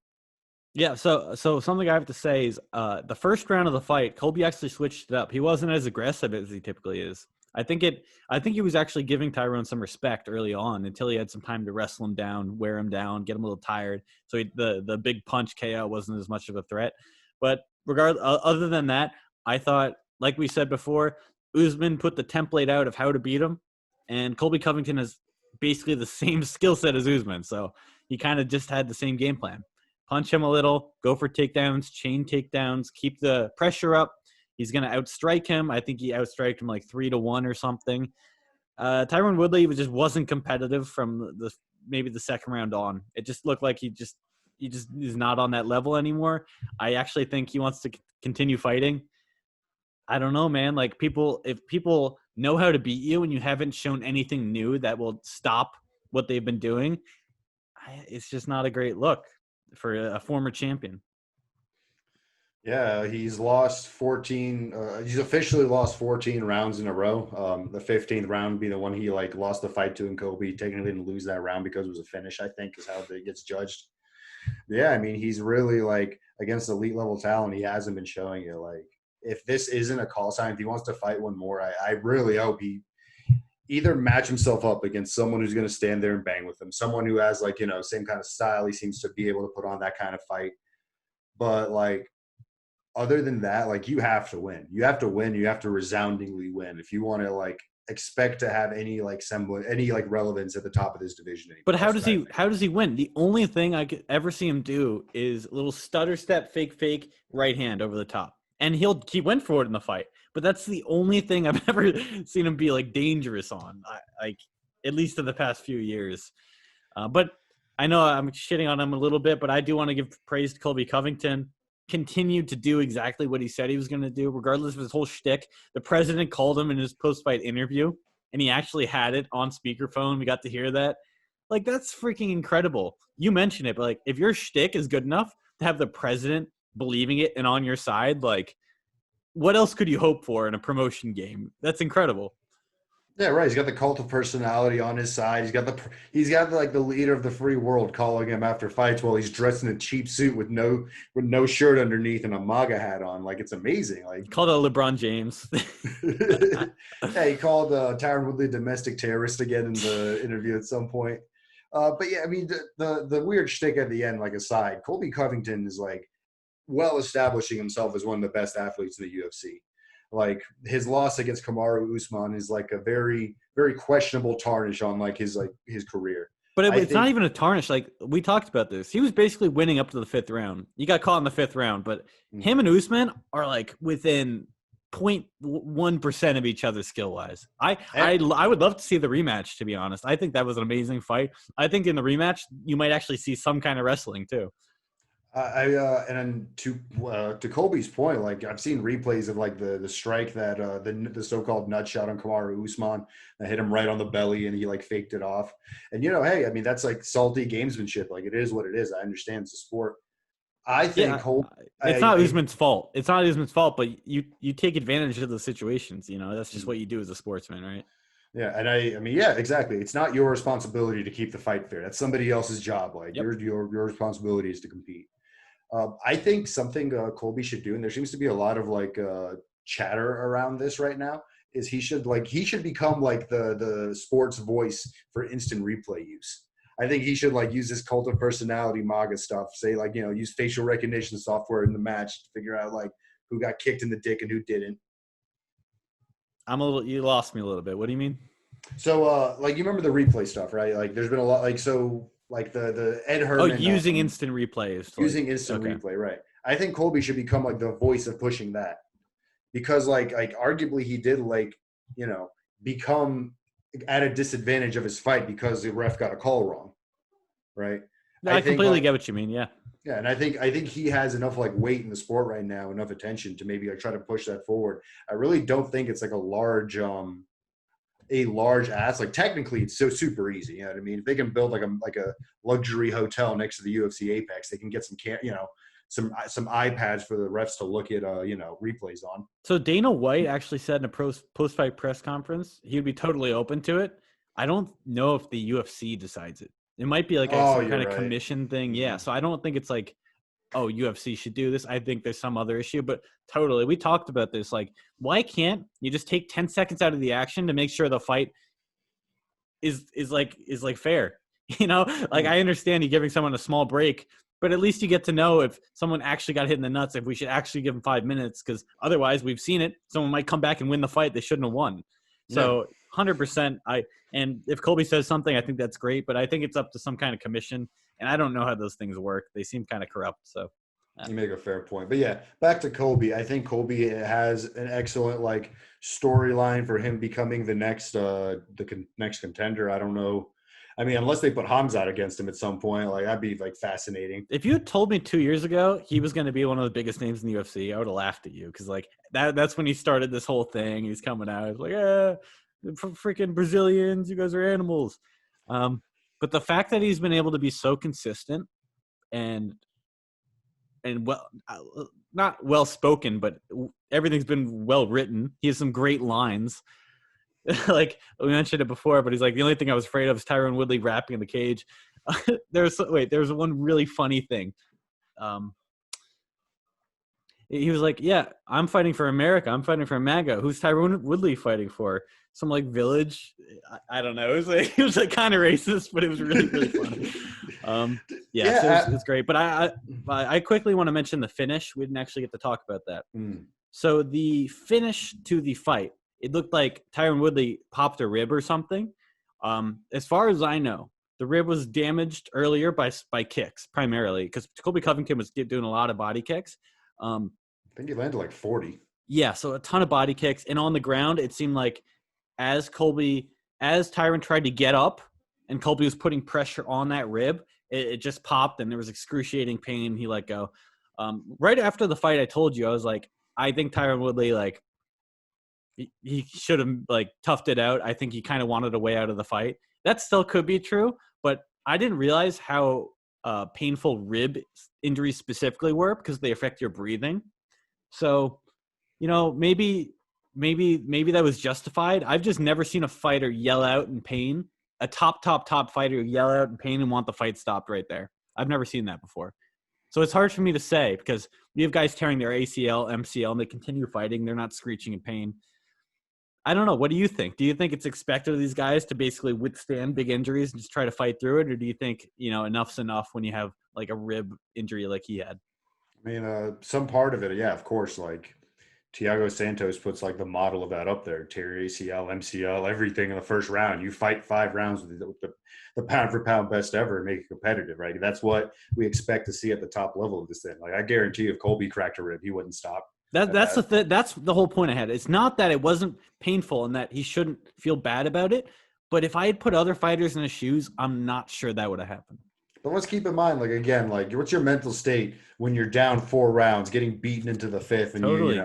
Yeah, so something I have to say is the first round of the fight, Colby actually switched it up. He wasn't as aggressive as he typically is. I think he was actually giving Tyrone some respect early on until he had some time to wrestle him down, wear him down, get him a little tired. So the big punch KO wasn't as much of a threat. But other than that, I thought, like we said before, Usman put the template out of how to beat him, and Colby Covington has basically the same skill set as Usman. So he kind of just had the same game plan. Punch him a little, go for takedowns, chain takedowns, keep the pressure up. He's going to outstrike him. I think he outstriked him like 3-1 or something. Tyron Woodley just wasn't competitive from maybe the second round on. It just looked like he just is not on that level anymore. I actually think he wants to continue fighting. I don't know, man. Like, if people know how to beat you and you haven't shown anything new that will stop what they've been doing, it's just not a great look for a former champion. Yeah, he's lost 14. He's officially lost 14 rounds in a row. The 15th round would be the one he like lost the fight to in Kobe. Technically didn't lose that round because it was a finish, I think, is how it gets judged. Yeah, I mean, he's really like against elite level talent. He hasn't been showing it. Like, if this isn't a call sign, if he wants to fight one more, I really hope he either match himself up against someone who's going to stand there and bang with him, someone who has like, same kind of style. He seems to be able to put on that kind of fight. But like, other than that, like, you have to win. You have to win. You have to resoundingly win if you want to like expect to have any like semblance, any like relevance at the top of this division anymore. But how does he win? The only thing I could ever see him do is a little stutter step, fake right hand over the top, and he went for it in the fight. But that's the only thing I've ever seen him be like dangerous on, like at least in the past few years. But I know I'm shitting on him a little bit, but I do want to give praise to Colby Covington. Continued to do exactly what he said he was going to do, regardless of his whole shtick. The president called him in his post-fight interview, and he actually had it on speakerphone. We got to hear that. Like, that's freaking incredible. You mentioned it, but like, if your shtick is good enough to have the president believing it and on your side, like, what else could you hope for in a promotion game? That's incredible. Yeah, right. He's got the cult of personality on his side. He's got like the leader of the free world calling him after fights while he's dressed in a cheap suit with no shirt underneath and a MAGA hat on. Like, it's amazing. Like, he called out LeBron James. Yeah, he called Tyron Woodley a domestic terrorist again in the interview at some point. But yeah, I mean, the weird shtick at the end, like, aside, Colby Covington is like well establishing himself as one of the best athletes in the UFC. Like, his loss against Kamaru Usman is like a very, very questionable tarnish on like his career. But it's not even a tarnish. Like, we talked about this. He was basically winning up to the 5th round. He got caught in the 5th round, but him and Usman are like within 0.1% of each other skill wise. I would love to see the rematch, to be honest. I think that was an amazing fight. I think in the rematch you might actually see some kind of wrestling too. And then to Colby's point, like, I've seen replays of like the strike that the so-called nut shot on Kamaru Usman that hit him right on the belly and he like faked it off. And hey, I mean, that's like salty gamesmanship. Like, it is what it is. I understand it's a sport. I think it's not Usman's fault. It's not Usman's fault, but you take advantage of the situations. That's just what you do as a sportsman, right? Yeah, and I mean, yeah, exactly. It's not your responsibility to keep the fight fair. That's somebody else's job. Like Yep. your responsibility is to compete. I think something Colby should do, and there seems to be a lot of like chatter around this right now, is he should become like the sports voice for instant replay use. I think he should like use this cult of personality MAGA stuff. Say like use facial recognition software in the match to figure out like who got kicked in the dick and who didn't. You lost me a little bit. What do you mean? So like you remember the replay stuff, right? Like there's been a lot like the Ed Herman. Using instant replays. Using instant replay, right? I think Colby should become like the voice of pushing that, because like arguably he did like become at a disadvantage of his fight because the ref got a call wrong, right? No, I completely get what you mean. Yeah. Yeah, and I think he has enough like weight in the sport right now, enough attention to maybe like try to push that forward. I really don't think it's like a large ass. Like technically it's so super easy. You know what I mean? If they can build like a luxury hotel next to the UFC Apex, they can get some iPads for the refs to look at replays on. So Dana White actually said in a post-fight press conference he would be totally open to it. I don't know if the UFC decides it. It might be like some kind of commission thing. Yeah. So I don't think it's like, oh, UFC should do this. I think there's some other issue, but totally. We talked about this. Like, why can't you just take 10 seconds out of the action to make sure the fight is fair? I understand you giving someone a small break, but at least you get to know if someone actually got hit in the nuts, if we should actually give them 5 minutes, because otherwise we've seen it. Someone might come back and win the fight they shouldn't have won. So 100%. And if Colby says something, I think that's great, but I think it's up to some kind of commission, and I don't know how those things work. They seem kind of corrupt. So you make a fair point, but yeah, back to Colby. I think Colby has an excellent like storyline for him becoming the next next contender. I don't know. I mean, unless they put Hamzat against him at some point, like that'd be like fascinating. If you had told me 2 years ago he was going to be one of the biggest names in the UFC, I would have laughed at you, because like that's when he started this whole thing. He's coming out, he's like, freaking Brazilians, you guys are animals. But the fact that he's been able to be so consistent and well, not well spoken, but everything's been well written. He has some great lines. Like we mentioned it before, but he's like, the only thing I was afraid of is Tyron Woodley rapping in the cage. There's one really funny thing. He was like, yeah, I'm fighting for America. I'm fighting for MAGA. Who's Tyron Woodley fighting for? Some like village. I don't know. It was like kind of racist, but it was really, really funny. So it's great. But I quickly want to mention the finish. We didn't actually get to talk about that. So the finish to the fight, it looked like Tyron Woodley popped a rib or something. As far as I know, the rib was damaged earlier by kicks primarily, because Colby Covington was doing a lot of body kicks. I think he landed like 40. Yeah, so a ton of body kicks. And on the ground, it seemed like as Tyron tried to get up and Colby was putting pressure on that rib, it just popped and there was excruciating pain. He let go. Right after the fight, I told you, I was like, I think Tyron Woodley, like, he should have like toughed it out. I think he kind of wanted a way out of the fight. That still could be true, but I didn't realize how painful rib injuries specifically were, because they affect your breathing. So, maybe that was justified. I've just never seen a fighter yell out in pain, a top fighter yell out in pain and want the fight stopped right there. I've never seen that before. So it's hard for me to say, because you have guys tearing their ACL, MCL, and they continue fighting. They're not screeching in pain. I don't know. What do you think? Do you think it's expected of these guys to basically withstand big injuries and just try to fight through it? Or do you think, enough's enough when you have like a rib injury like he had? I mean, some part of it, yeah, of course, like Thiago Santos puts like the model of that up there. Tear ACL, MCL, everything in the first round. You fight 5 rounds with the pound for pound best ever and make it competitive, right? That's what we expect to see at the top level of this thing. Like I guarantee you, if Colby cracked a rib, he wouldn't stop. That's the whole point I had. It's not that it wasn't painful and that he shouldn't feel bad about it, but if I had put other fighters in his shoes, I'm not sure that would have happened. But let's keep in mind, like, again, like, what's your mental state when you're down 4 rounds, getting beaten into the 5th, and totally.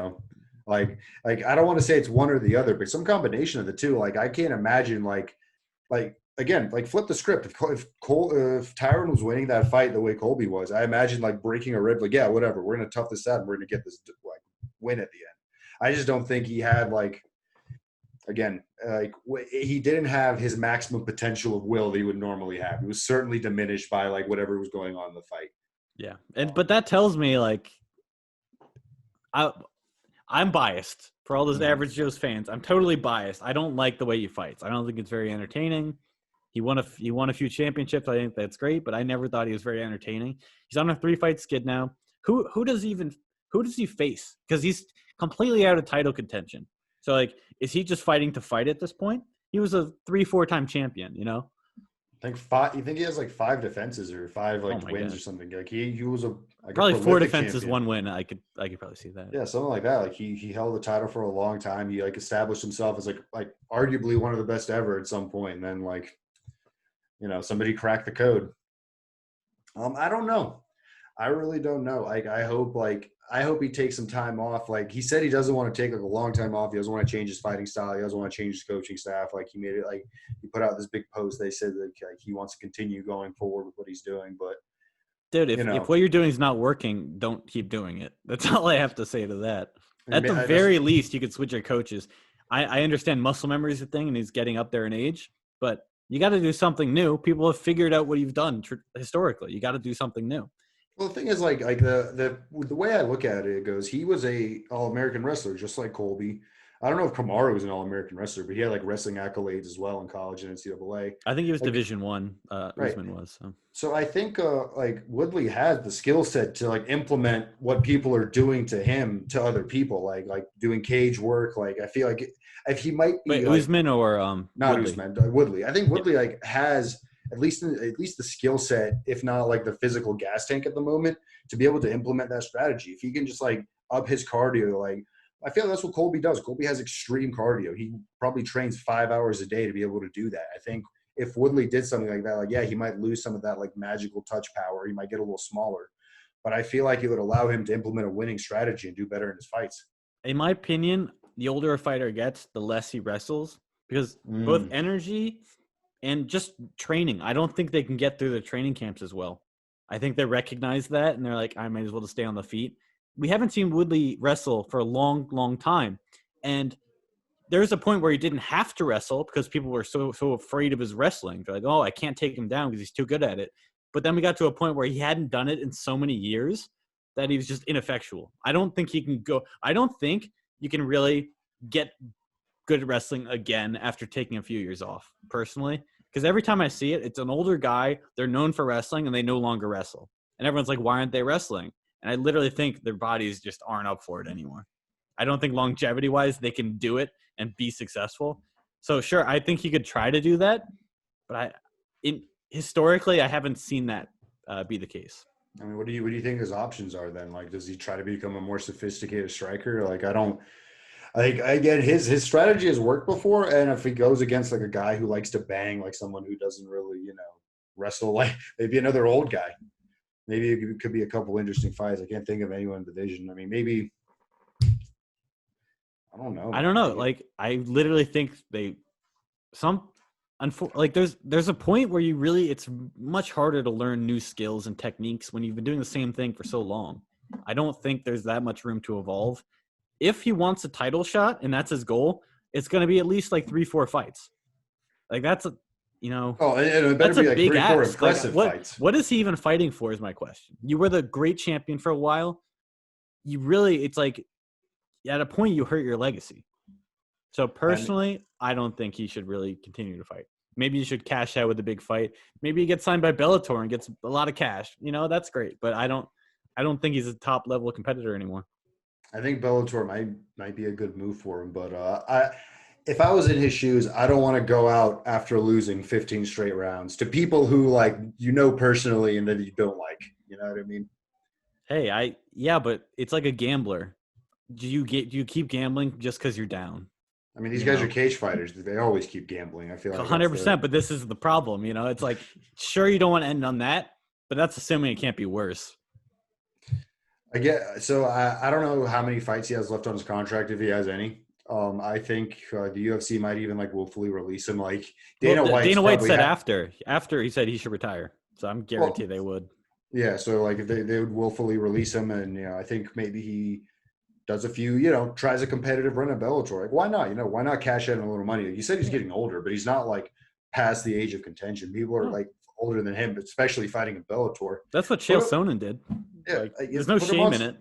Like I don't want to say it's one or the other, but some combination of the two. Like I can't imagine like again, like flip the script. If Tyron was winning that fight the way Colby was, I imagine like breaking a rib. Like, yeah, whatever, we're gonna tough this out and we're gonna get this like win at the end. I just don't think he had like again, he didn't have his maximum potential of will that he would normally have. He was certainly diminished by like whatever was going on in the fight. Yeah, but that tells me like I'm biased for all those Average Joe's fans. I'm totally biased. I don't like the way he fights. I don't think it's very entertaining. He won a few championships. I think that's great, but I never thought he was very entertaining. He's on a 3-fight skid now. Who does he face? Because he's completely out of title contention. So like, is he just fighting to fight at this point? He was a 3-4 time champion, you know? I think 5. You think he has like 5 defenses or 5 like wins God. or something? Like he was probably 4 defenses, champion. 1 win. I could probably see that. Yeah, something like that. Like he held the title for a long time. He like established himself as like arguably one of the best ever at some point, and then like, you know, somebody cracked the code. I don't know. I really don't know. Like I hope he takes some time off. Like he said, he doesn't want to take like a long time off. He doesn't want to change his fighting style. He doesn't want to change his coaching staff. Like he made it like he put out this big post. They said that like he wants to continue going forward with what he's doing. But dude, if what you're doing is not working, don't keep doing it. That's all I have to say to that. At the very least, you could switch your coaches. I understand muscle memory is a thing, and he's getting up there in age, but you got to do something new. People have figured out what you've done historically. You got to do something new. Well, the thing is, like the way I look at it, it goes, he was a All-American wrestler, just like Colby. I don't know if Kamaru was an All-American wrestler, but he had like wrestling accolades as well in college and NCAA. I think he was Division One. Right. Usman was. So I think like Woodley has the skill set to like implement what people are doing to him to other people, like doing cage work. Like I feel like if he might be Usman or not Woodley? Usman, Woodley. I think Woodley like has at least the skill set, if not like the physical gas tank at the moment, to be able to implement that strategy. If he can just like up his cardio, like I feel that's what Colby does. Colby has extreme cardio. He probably trains 5 hours a day to be able to do that. I think if Woodley did something like that, like yeah, he might lose some of that like magical touch power. He might get a little smaller, but I feel like it would allow him to implement a winning strategy and do better in his fights. In my opinion, the older a fighter gets, the less he wrestles, because both energy and just training. I don't think they can get through the training camps as well. I think they recognize that, and they're like, I might as well just stay on the feet. We haven't seen Woodley wrestle for a long, long time. And there's a point where he didn't have to wrestle because people were so afraid of his wrestling. They're like, oh, I can't take him down because he's too good at it. But then we got to a point where he hadn't done it in so many years that he was just ineffectual. I don't think you can really get good at wrestling again after taking a few years off, personally. Because every time I see it, it's an older guy. They're known for wrestling, and they no longer wrestle. And everyone's like, why aren't they wrestling? And I literally think their bodies just aren't up for it anymore. I don't think longevity-wise they can do it and be successful. So, sure, I think he could try to do that. But historically, I haven't seen that be the case. I mean, what do you think his options are then? Like, does he try to become a more sophisticated striker? Like, again, his strategy has worked before, and if he goes against like a guy who likes to bang, like someone who doesn't really, wrestle, like maybe another old guy, maybe it could be a couple interesting fights. I can't think of anyone in the division. I mean, maybe I don't know. I don't know. Like, I literally think there's a point where it's much harder to learn new skills and techniques when you've been doing the same thing for so long. I don't think there's that much room to evolve. If he wants a title shot and that's his goal, it's going to be at least like 3-4 fights. Like that's and it better that's be a like big 3-4 ask. impressive fights. What is he even fighting for is my question. You were the great champion for a while. It's like at a point you hurt your legacy. So personally, I don't think he should really continue to fight. Maybe you should cash out with a big fight. Maybe he gets signed by Bellator and gets a lot of cash. That's great. But I don't think he's a top level competitor anymore. I think Bellator might be a good move for him, but if I was in his shoes, I don't want to go out after losing 15 straight rounds to people who personally and that you don't like. You know what I mean? Hey, but it's like a gambler. Do you keep gambling just because you're down? I mean, these guys are cage fighters. They always keep gambling. I feel like 100%. But this is the problem. It's like, sure, you don't want to end on that, but that's assuming it can't be worse. I don't know how many fights he has left on his contract, if he has any. I think the UFC might even willfully release him. Like Dana White said after he said he should retire. So I'm guaranteed they would. Yeah, so if they would willfully release him, and I think maybe does a few, tries a competitive run at Bellator. Like, why not? Why not cash in a little money? Like, you said he's getting older, but he's not like past the age of contention. People are like older than him, especially fighting in Bellator. That's what Chael Sonnen did. Yeah, there's no shame in it.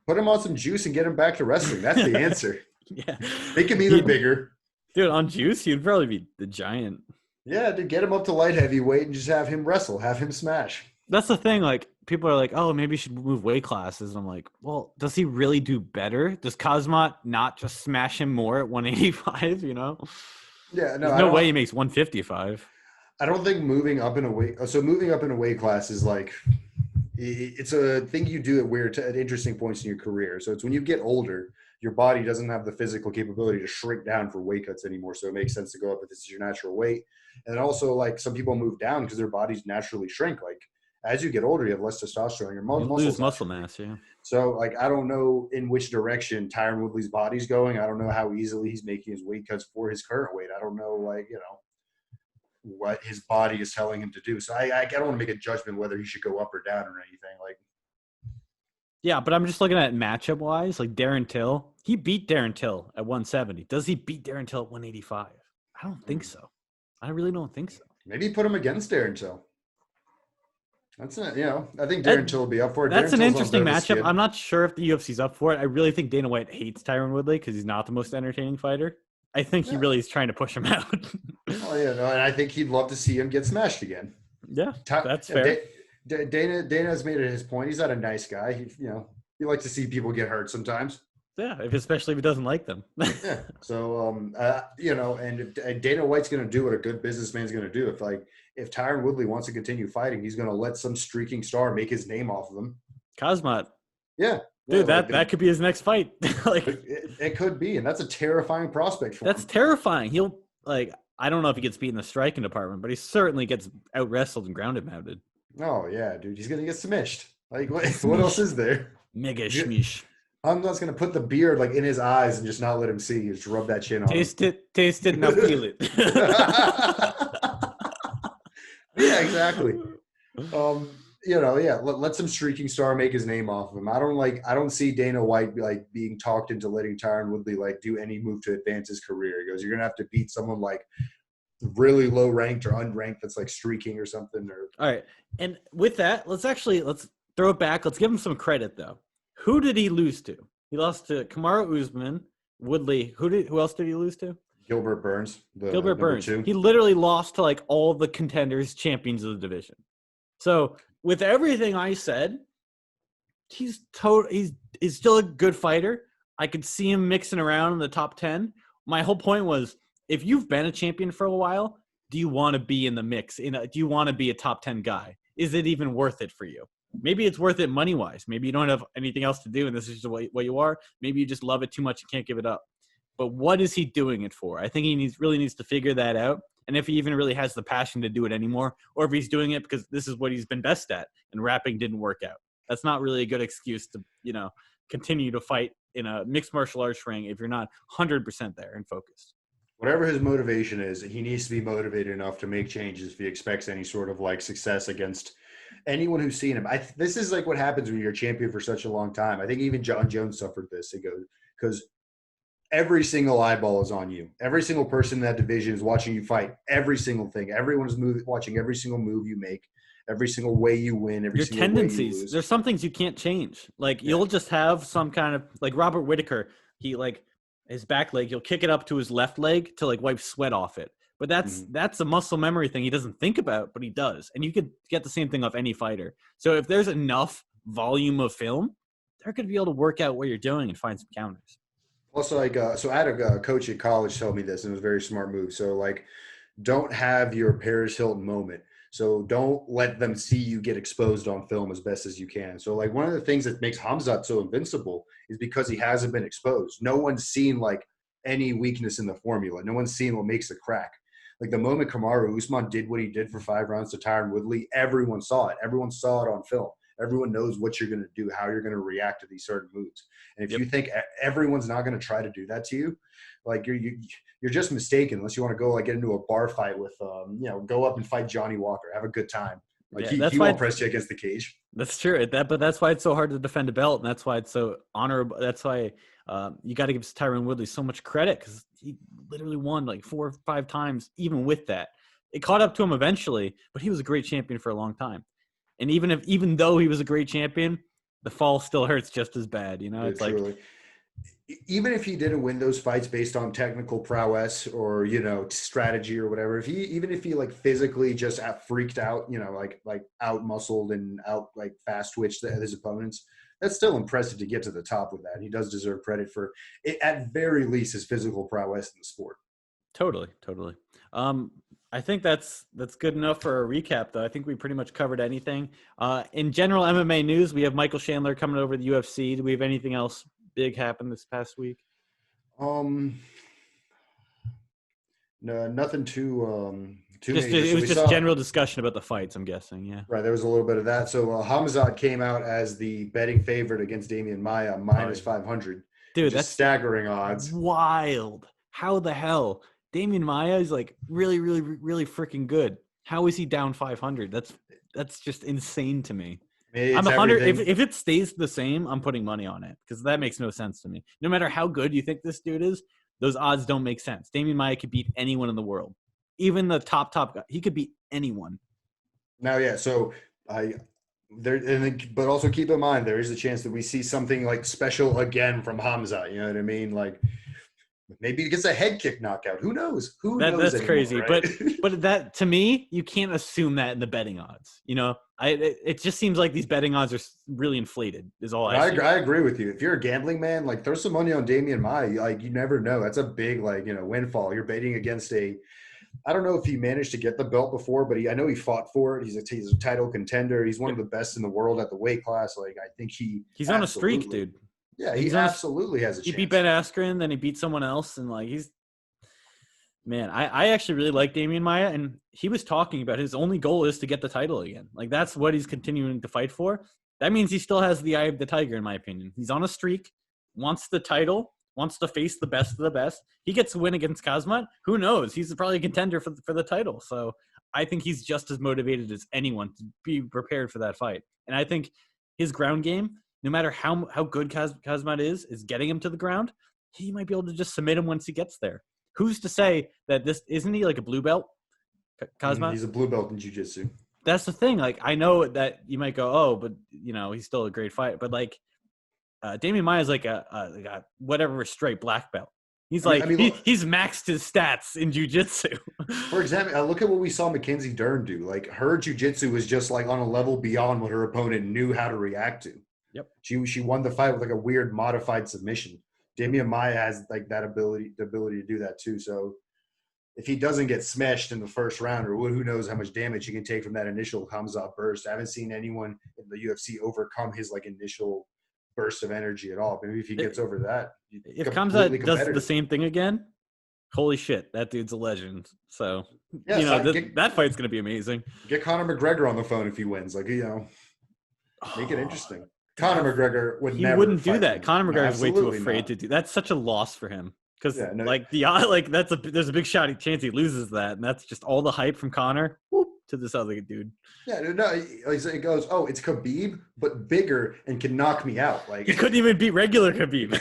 Put him on some juice and get him back to wrestling. That's the answer. Yeah. Make him even bigger. Dude, on juice, he'd probably be the giant. Yeah, to get him up to light heavyweight and just have him wrestle, have him smash. That's the thing. Like, people are like, oh, maybe you should move weight classes. And I'm like, well, does he really do better? Does Kazmat not just smash him more at 185, Yeah, no. There's no way he makes 155. I don't think moving up in a weight class is like, it's a thing you do at interesting points in your career. So it's when you get older, your body doesn't have the physical capability to shrink down for weight cuts anymore. So it makes sense to go up if this is your natural weight. And also, like, some people move down because their bodies naturally shrink. Like, as you get older, you have less testosterone. Your lose muscle mass, yeah. So, like, I don't know in which direction Tyron Woodley's body's going. I don't know how easily he's making his weight cuts for his current weight. I don't know, what his body is telling him to do. So I don't want to make a judgment whether he should go up or down or anything. Like, yeah, but I'm just looking at matchup wise, like Darren Till. He beat Darren Till at 170. Does he beat Darren Till at 185? I don't think so. I really don't think so. Maybe put him against Darren Till. That's not, I think Darren Till will be up for it. That's an interesting matchup. I'm not sure if the UFC's up for it. I really think Dana White hates Tyron Woodley because he's not the most entertaining fighter. I think he really is trying to push him out. Oh, yeah, no, and I think he'd love to see him get smashed again. Yeah, that's fair. Dana has made it his point. He's not a nice guy. He likes to see people get hurt sometimes. Yeah, especially if he doesn't like them. Yeah. So, and if Dana White's going to do what a good businessman's going to do. If Tyron Woodley wants to continue fighting, he's going to let some streaking star make his name off of him. Kazmat. Yeah. Dude, that could be his next fight. It could be, and that's a terrifying prospect for him. That's terrifying. He'll, I don't know if he gets beat in the striking department, but he certainly gets out-wrestled and grounded-mounted. Oh, yeah, dude. He's going to get smashed. What else is there? Mega shmish. I'm just going to put the beard, in his eyes and just not let him see. Just rub that chin on him. Taste it, now feel it. Yeah, exactly. Let some streaking star make his name off of him. I don't see Dana White being talked into letting Tyron Woodley do any move to advance his career. He goes, you're gonna have to beat someone really low ranked or unranked that's streaking or something. All right, and with that, let's throw it back. Let's give him some credit though. Who did he lose to? He lost to Kamaru Usman, Woodley. Who else did he lose to? Gilbert Burns. Gilbert Burns. 2. He literally lost to all the contenders, champions of the division. So with everything I said, he's still a good fighter. I could see him mixing around in the top 10. My whole point was, if you've been a champion for a while, do you want to be in the mix? Do you want to be a top 10 guy? Is it even worth it for you? Maybe it's worth it money-wise. Maybe you don't have anything else to do, and this is just what you are. Maybe you just love it too much and can't give it up. But what is he doing it for? I think he really needs to figure that out. And if he even really has the passion to do it anymore, or if he's doing it because this is what he's been best at and rapping didn't work out. That's not really a good excuse to, continue to fight in a mixed martial arts ring if you're not 100% there and focused. Whatever his motivation is, he needs to be motivated enough to make changes if he expects any sort of success against anyone who's seen him. This is what happens when you're a champion for such a long time. I think even John Jones suffered this. It goes because every single eyeball is on you. Every single person in that division is watching you fight. Every single thing. Everyone's watching every single move you make, every single way you win, every single tendencies. way you lose. There's some things you can't change. You'll just have some kind of Robert Whittaker. He his back leg. He'll kick it up to his left leg to wipe sweat off it. But that's a muscle memory thing he doesn't think about, but he does. And you could get the same thing off any fighter. So if there's enough volume of film, they're going to be able to work out what you're doing and find some counters. Also, so I had a coach at college tell me this, and it was a very smart move. So, don't have your Paris Hilton moment. So don't let them see you get exposed on film as best as you can. So, one of the things that makes Khamzat so invincible is because he hasn't been exposed. No one's seen, any weakness in the formula. No one's seen what makes the crack. The moment Kamaru Usman did what he did for 5 rounds to Tyron Woodley, everyone saw it. Everyone saw it on film. Everyone knows what you're going to do, how you're going to react to these certain moves. And if you think everyone's not going to try to do that to you, you're just mistaken unless you want to go get into a bar fight with, go up and fight Johnny Walker, have a good time. Like Yeah, he won't press you against the cage. That's true. But that's why it's so hard to defend a belt, and that's why it's so honorable. That's why you got to give Tyron Woodley so much credit, because he literally won like 4 or 5 times. Even with that, it caught up to him eventually, but he was a great champion for a long time. And even though he was a great champion, the fall still hurts just as bad. You know, Yeah, it's truly. like, Even if he didn't win those fights based on technical prowess or strategy or whatever, even if he like physically just freaked out, like out muscled and out like fast twitched his opponents, that's still impressive to get to the top with that. And he does deserve credit for it, at very least his physical prowess in the sport. Totally. I think that's good enough for a recap, though. I think we pretty much covered anything. In general MMA news, we have Michael Chandler coming over to the UFC. Do we have anything else big happen this past week? No, nothing too Just major. it was just general discussion about the fights, I'm guessing. Yeah. Right, there was a little bit of that. So Hamzat came out as the betting favorite against Damian Maia, minus 500. Dude, that's staggering odds. Wild. How the hell? Damian Maia is like really, really, really freaking good. How is he down 500? That's just insane to me. I'm 100. If it stays the same, I'm putting money on it, because that makes no sense to me. No matter how good you think this dude is, those odds don't make sense. Damian Maia could beat anyone in the world, even the top guy. He could beat anyone. Now, yeah. So but also keep in mind there is a chance that we see something like special again from Hamza. You know what I mean? Like maybe he gets a head kick knockout. Who knows? That's anymore, crazy. Right? But that, to me, you can't assume that in the betting odds. You know, it just seems like these betting odds are really inflated. Is all I agree with you. If you're a gambling man, like throw some money on Damian Maia. Like you never know. That's a big windfall. You're betting against I don't know if he managed to get the belt before, but I know he fought for it. He's a title contender. He's one of the best in the world at the weight class. Like I think he's on a streak, dude. Yeah, he absolutely has a chance. He beat Ben Askren, then he beat someone else, and like I actually really like Damian Maia, and he was talking about his only goal is to get the title again. Like that's what he's continuing to fight for. That means he still has the eye of the tiger, in my opinion. He's on a streak, wants the title, wants to face the best of the best. He gets a win against Kazmat. Who knows? He's probably a contender for the title. So I think he's just as motivated as anyone to be prepared for that fight. And I think his ground game, no matter how good Kazmat is getting him to the ground, he might be able to just submit him once he gets there. Who's to say that this isn't he like a blue belt? Kazmat? He's a blue belt in jiu-jitsu. That's the thing. Like I know that you might go, oh, but he's still a great fighter. But like Damian Maia is like a whatever straight black belt. He's he's maxed his stats in jiu-jitsu. For example, look at what we saw Mackenzie Dern do. Like her jiu-jitsu was just like on a level beyond what her opponent knew how to react to. Yep. She won the fight with like a weird modified submission. Damian Maia has like the ability to do that too. So if he doesn't get smashed in the first round, or who knows how much damage he can take from that initial Hamzat burst. I haven't seen anyone in the UFC overcome his like initial burst of energy at all. Maybe if he gets over that, if Hamzat does the same thing again, holy shit, that dude's a legend. So that fight's gonna be amazing. Get Conor McGregor on the phone if he wins. Like make it interesting. Conor McGregor wouldn't do that. Conor McGregor is way too afraid to do. That's such a loss for him. Because there's a big chance he loses that, and that's just all the hype from Conor to this other dude. Yeah, no, it goes. Oh, it's Khabib, but bigger and can knock me out. Like he couldn't even beat regular Khabib.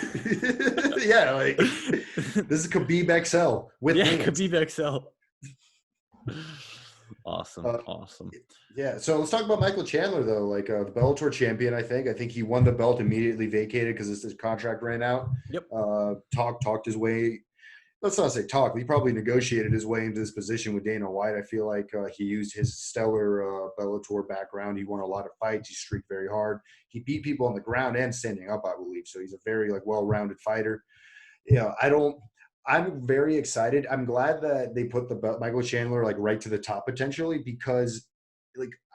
Yeah, like this is Khabib XL with hands. Khabib XL. Awesome. Yeah, so let's talk about Michael Chandler though. Like the Bellator champion, I think he won the belt, immediately vacated because his contract ran out. Yep. Talked his way. Let's not say talk. He probably negotiated his way into this position with Dana White. I feel like he used his stellar Bellator background. He won a lot of fights. He streaked very hard. He beat people on the ground and standing up, I believe. So he's a very well-rounded fighter. I'm very excited. I'm glad that they put the Michael Chandler right to the top potentially, because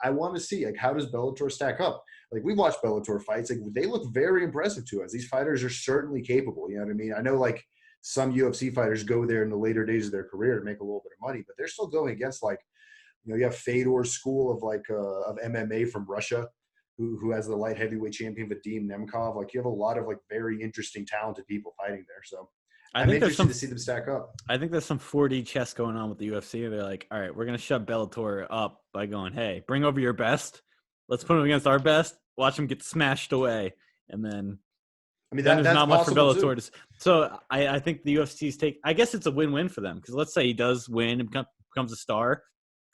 I want to see how does Bellator stack up. We watch Bellator fights. They look very impressive to us. These fighters are certainly capable. You know what I mean? I know some UFC fighters go there in the later days of their career to make a little bit of money, but they're still going against you have Fedor's school of MMA from Russia, who has the light heavyweight champion Vadim Nemkov. You have a lot of very interesting, talented people fighting there. So I'm interested to see them stack up. I think there's some 4D chess going on with the UFC. They're like, all right, we're going to shut Bellator up by going, hey, bring over your best. Let's put them against our best. Watch them get smashed away. And then, then there's not much for Bellator to. So I think the UFC's I guess it's a win-win for them. Because let's say he does win and becomes a star.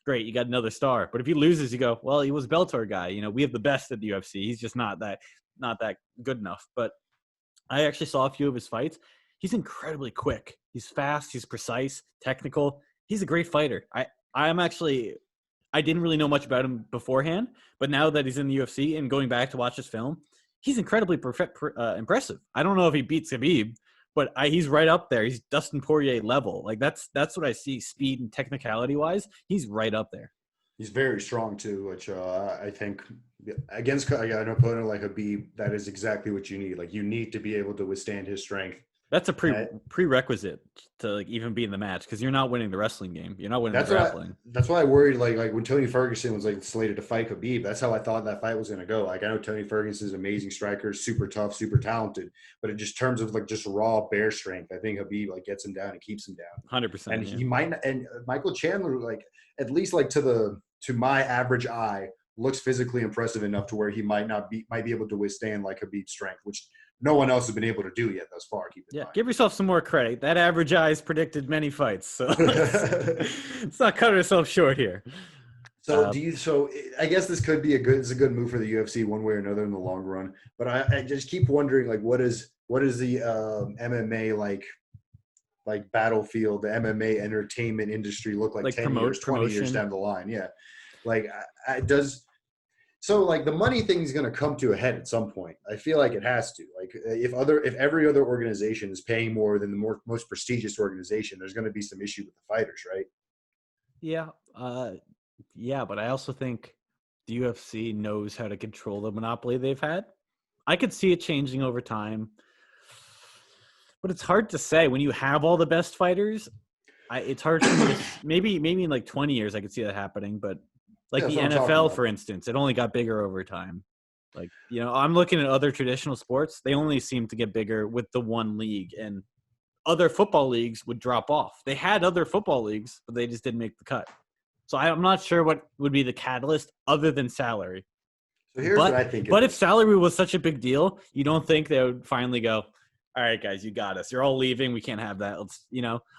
Great, you got another star. But if he loses, you go, well, he was a Bellator guy. You know, we have the best at the UFC. He's just not that good enough. But I actually saw a few of his fights. He's incredibly quick. He's fast. He's precise, technical. He's a great fighter. I didn't really know much about him beforehand, but now that he's in the UFC and going back to watch his film, he's incredibly impressive. I don't know if he beats Khabib, but he's right up there. He's Dustin Poirier level. Like that's what I see, speed and technicality wise. He's right up there. He's very strong too, which I think against an opponent like Khabib, that is exactly what you need. Like you need to be able to withstand his strength. That's a prerequisite to like even be in the match because you're not winning the wrestling game. You're not winning the grappling. That's why I worried like when Tony Ferguson was like slated to fight Khabib. That's how I thought that fight was going to go. Like I know Tony Ferguson is an amazing striker, super tough, super talented, but in just terms of like just raw bear strength, I think Khabib like gets him down and keeps him down. 100%. And he might. And Michael Chandler, like at least like to my average eye, looks physically impressive enough to where he might be able to withstand like Khabib's strength, which no one else has been able to do yet thus far. Keep in mind. Give yourself some more credit. That average eye's predicted many fights, so let's not cut ourselves short here. So I guess this could be a good move for the UFC one way or another in the long run. But I just keep wondering like what is the MMA like battlefield, the MMA entertainment industry look like 10 years, 20 years down the line? Yeah. Like So like the money thing is going to come to a head at some point. I feel like it has to. Like if every other organization is paying more than the most prestigious organization, there's going to be some issue with the fighters, right? Yeah. But I also think the UFC knows how to control the monopoly they've had. I could see it changing over time, but it's hard to say when you have all the best fighters. It's hard to maybe in like 20 years I could see that happening, but. Like the NFL, for instance, it only got bigger over time. Like, you know, I'm looking at other traditional sports. They only seem to get bigger with the one league, and other football leagues would drop off. They had other football leagues, but they just didn't make the cut. So I'm not sure what would be the catalyst other than salary. So here's what I think. But if salary was such a big deal, you don't think they would finally go, all right, guys, you got us. You're all leaving. We can't have that.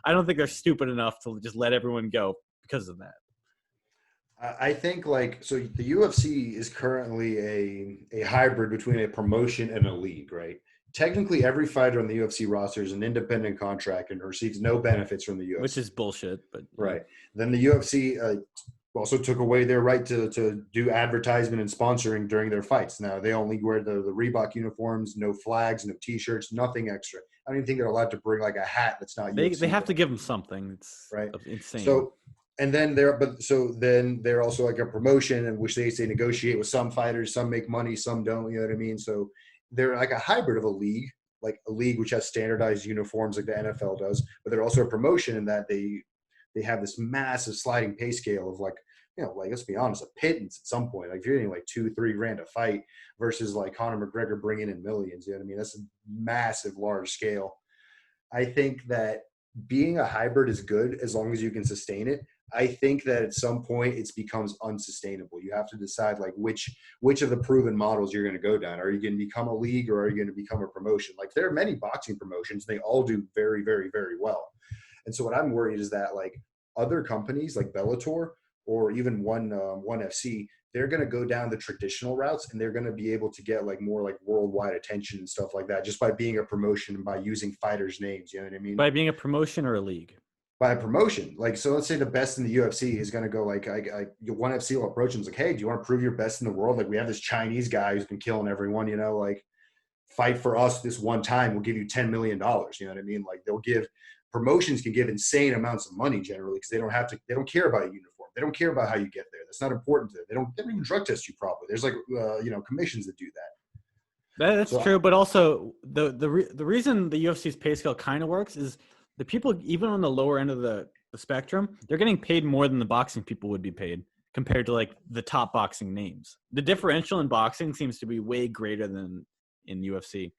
I don't think they're stupid enough to just let everyone go because of that. I think so the UFC is currently a hybrid between a promotion and a league, right? Technically, every fighter on the UFC roster is an independent contract and receives no benefits from the UFC. Which is bullshit. But right. Then the UFC also took away their right to do advertisement and sponsoring during their fights. Now, they only wear the Reebok uniforms, no flags, no T-shirts, nothing extra. I don't even think they're allowed to bring like a hat that's not UFC. They have to give them something. It's right. Insane. So – and then they're also like a promotion in which they negotiate with some fighters, some make money, some don't, you know what I mean? So they're like a hybrid of a league which has standardized uniforms like the NFL does, but they're also a promotion in that they have this massive sliding pay scale of like, you know, like let's be honest, a pittance at some point. Like if you're getting like $2-3 grand a fight versus like Conor McGregor bringing in millions, you know what I mean? That's a massive, large scale. I think that being a hybrid is good as long as you can sustain it. I think that at some point it becomes unsustainable. You have to decide like which of the proven models you're going to go down. Are you going to become a league or are you going to become a promotion? Like there are many boxing promotions. They all do very, very, very well. And so what I'm worried is that like other companies like Bellator or even one FC, they're going to go down the traditional routes and they're going to be able to get like more like worldwide attention and stuff like that just by being a promotion and by using fighters' names. You know what I mean? By being a promotion or a league? By a promotion. Like, so let's say the best in the UFC is going to go like, one FC will approach him and like, hey, do you want to prove you're best in the world? Like we have this Chinese guy who's been killing everyone, you know, like fight for us this one time. We'll give you $10 million. You know what I mean? Like promotions can give insane amounts of money generally because they don't care about a uniform. They don't care about how you get there. That's not important to them. They don't even drug test you properly. There's like, commissions that do that. That's true. But also the reason the UFC's pay scale kind of works is the people, even on the lower end of the spectrum, they're getting paid more than the boxing people would be paid compared to like the top boxing names. The differential in boxing seems to be way greater than in UFC.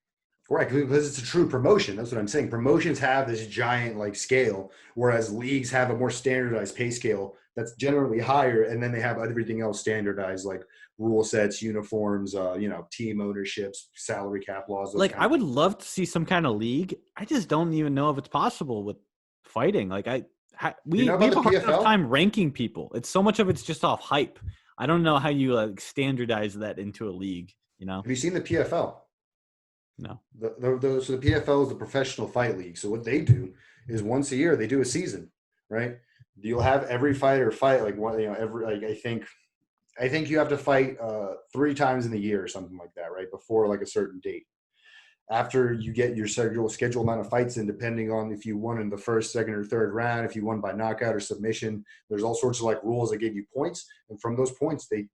Right, because it's a true promotion. That's what I'm saying. Promotions have this giant like scale, whereas leagues have a more standardized pay scale that's generally higher, and then they have everything else standardized, like rule sets, uniforms, team ownerships, salary cap laws, those Like, kind I of would things. love to see some kind of league. I just don't even know if it's possible with fighting. Like, Do you know we about have the a hard enough PFL? time ranking people. It's so much of it's just off hype. I don't know how you like standardize that into a league. You know? Have you seen the PFL? No. So the PFL is the Professional Fight League. So what they do is once a year they do a season, right? You'll have every fighter fight like one, every like I think you have to fight 3 times in the year or something like that, right? Before like a certain date. After you get your schedule amount of fights in, depending on if you won in the first, second, or third round, if you won by knockout or submission, there's all sorts of like rules that give you points. And from those points, they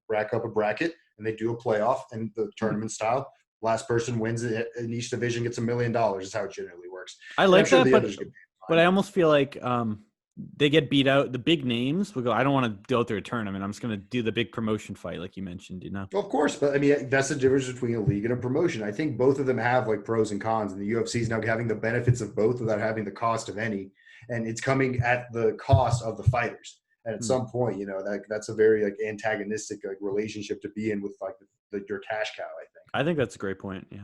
rack up a bracket and they do a playoff and the tournament style. Last person wins it in each division gets $1 million. Is how it generally works. I And I'm like sure that, the others get paid but fine. I almost feel like they get beat out. The big names will go, I don't want to go through a tournament. I'm just going to do the big promotion fight, like you mentioned. You know? Well, of course, but I mean that's the difference between a league and a promotion. I think both of them have like pros and cons, and the UFC is now having the benefits of both without having the cost of any, and it's coming at the cost of the fighters. And at Hmm. some point, that's a very like antagonistic like relationship to be in with like your cash cow. I think. I think that's a great point. Yeah.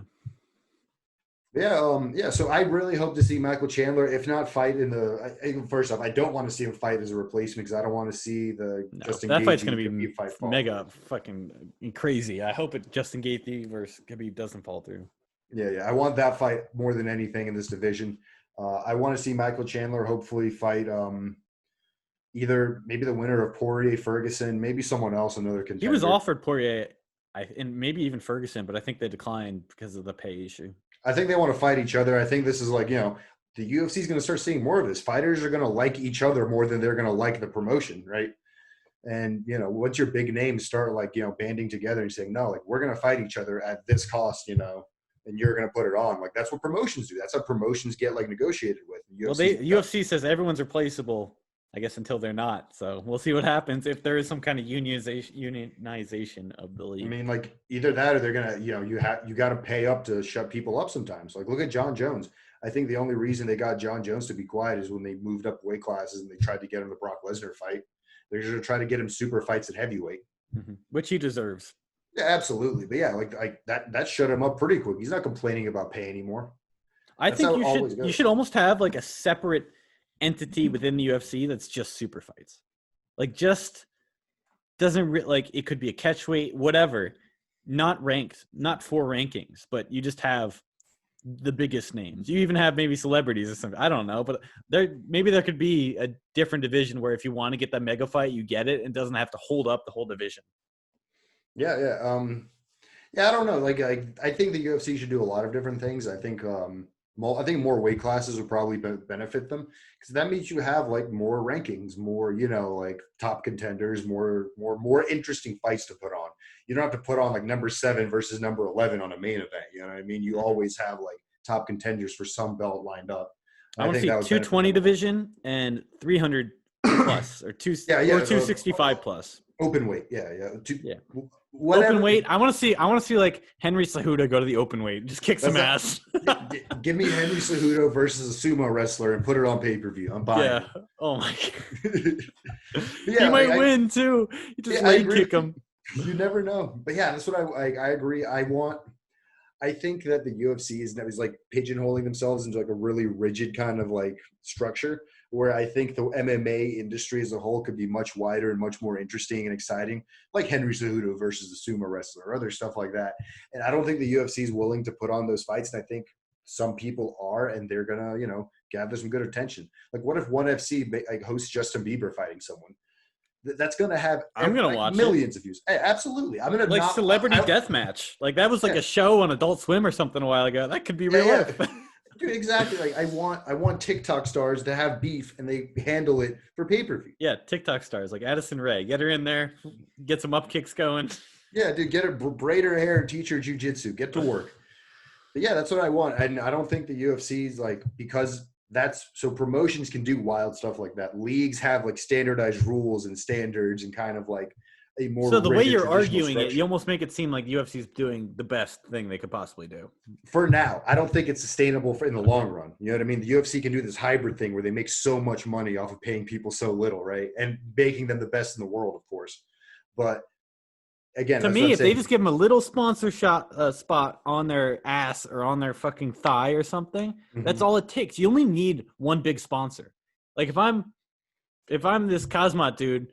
Yeah. So I really hope to see Michael Chandler, if not fight in first off, I don't want to see him fight as a replacement because I don't want to see the No, Justin that fight's Gaethje going to be Khabib fight fall through. mega fucking crazy. I hope it Justin Gaethje versus Khabib doesn't fall through. Yeah. I want that fight more than anything in this division. I want to see Michael Chandler hopefully fight either maybe the winner of Poirier Ferguson, maybe someone else, another He was contender. offered Poirier, and maybe even Ferguson, but I think they declined because of the pay issue. I think they want to fight each other. I think this is like, the UFC is going to start seeing more of this. Fighters are going to like each other more than they're going to like the promotion, right? And, once your big names start like, banding together and saying, no, like we're going to fight each other at this cost, and you're going to put it on. Like that's what promotions do. That's how promotions get like negotiated with. Well, UFC says everyone's replaceable, I guess, until they're not. So we'll see what happens if there is some kind of unionization of the I league. mean, like either that or they're gonna, you got to pay up to shut people up sometimes. Like look at John Jones. I think the only reason they got John Jones to be quiet is when they moved up weight classes and they tried to get him the Brock Lesnar fight. They're going to try to get him super fights at heavyweight. Which he deserves. Yeah, absolutely. But yeah, like that shut him up pretty quick. He's not complaining about pay anymore. I That's think how it always goes. you should almost have like a separate entity within the UFC that's just super fights. Like just doesn't like it could be a catchweight, whatever. Not ranked, not for rankings, but you just have the biggest names. You even have maybe celebrities or something. I don't know, but there could be a different division where if you want to get that mega fight, you get it and doesn't have to hold up the whole division. Yeah. I don't know. Like I think the UFC should do a lot of different things. I think more weight classes would probably benefit them because that means you have like more rankings, more like top contenders, more interesting fights to put on. You don't have to put on like number 7 versus number 11 on a main event. You know what I mean? You always have like top contenders for some belt lined up. I want to see 220 division and 300 plus or 265 plus. Open weight, yeah. Whatever. Open weight. I want to see like Henry Cejudo go to the open weight, just kick some ass. Give me Henry Cejudo versus a sumo wrestler and put it on pay-per-view. I'm buying. Yeah. Oh my god. He might win too. You just leg kick him. You never know. But yeah, that's what I agree. I think that the UFC is like pigeonholing themselves into like a really rigid kind of like structure where I think the MMA industry as a whole could be much wider and much more interesting and exciting, like Henry Cejudo versus a sumo wrestler or other stuff like that. And I don't think the UFC is willing to put on those fights. And I think some people are, and they're going to, gather some good attention. Like what if ONE FC like hosts Justin Bieber fighting someone? That's going to have watch millions of views. Hey, absolutely. I'm going to like Celebrity Deathmatch. Like that was like a show on Adult Swim or something a while ago. That could be real life. Dude, exactly. Like I want TikTok stars to have beef and they handle it for pay-per-view. Yeah, TikTok stars like Addison Rae. Get her in there, get some up kicks going. Yeah, dude, get her, braid her hair and teach her jiu-jitsu. Get to work. But yeah, that's what I want. And I don't think the UFC's like, because so promotions can do wild stuff like that. Leagues have like standardized rules and standards and kind of like a more So the way rigid you're traditional arguing it, structure. you almost make it seem like UFC's doing the best thing they could possibly do. For now, I don't think it's sustainable in the long run. You know what I mean? The UFC can do this hybrid thing where they make so much money off of paying people so little, right? And making them the best in the world, of course. But again, To that's what me, I'm if they saying. just give them a little sponsor spot on their ass or on their fucking thigh or something, that's all it takes. You only need one big sponsor. Like if I'm this Cosmot dude,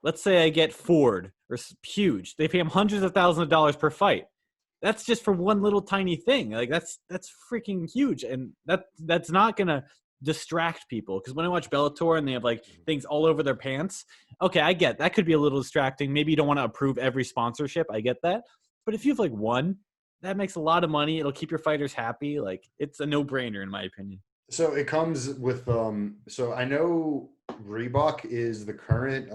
let's say I get Ford or huge, they pay him hundreds of thousands of dollars per fight. That's just for one little tiny thing. Like that's freaking huge, and that's not gonna distract people. Because when I watch Bellator and they have like things all over their pants, okay, I get that could be a little distracting. Maybe you don't want to approve every sponsorship. I get that, but if you have like one, that makes a lot of money. It'll keep your fighters happy. Like it's a no-brainer in my opinion. So it comes with so I know Reebok is the current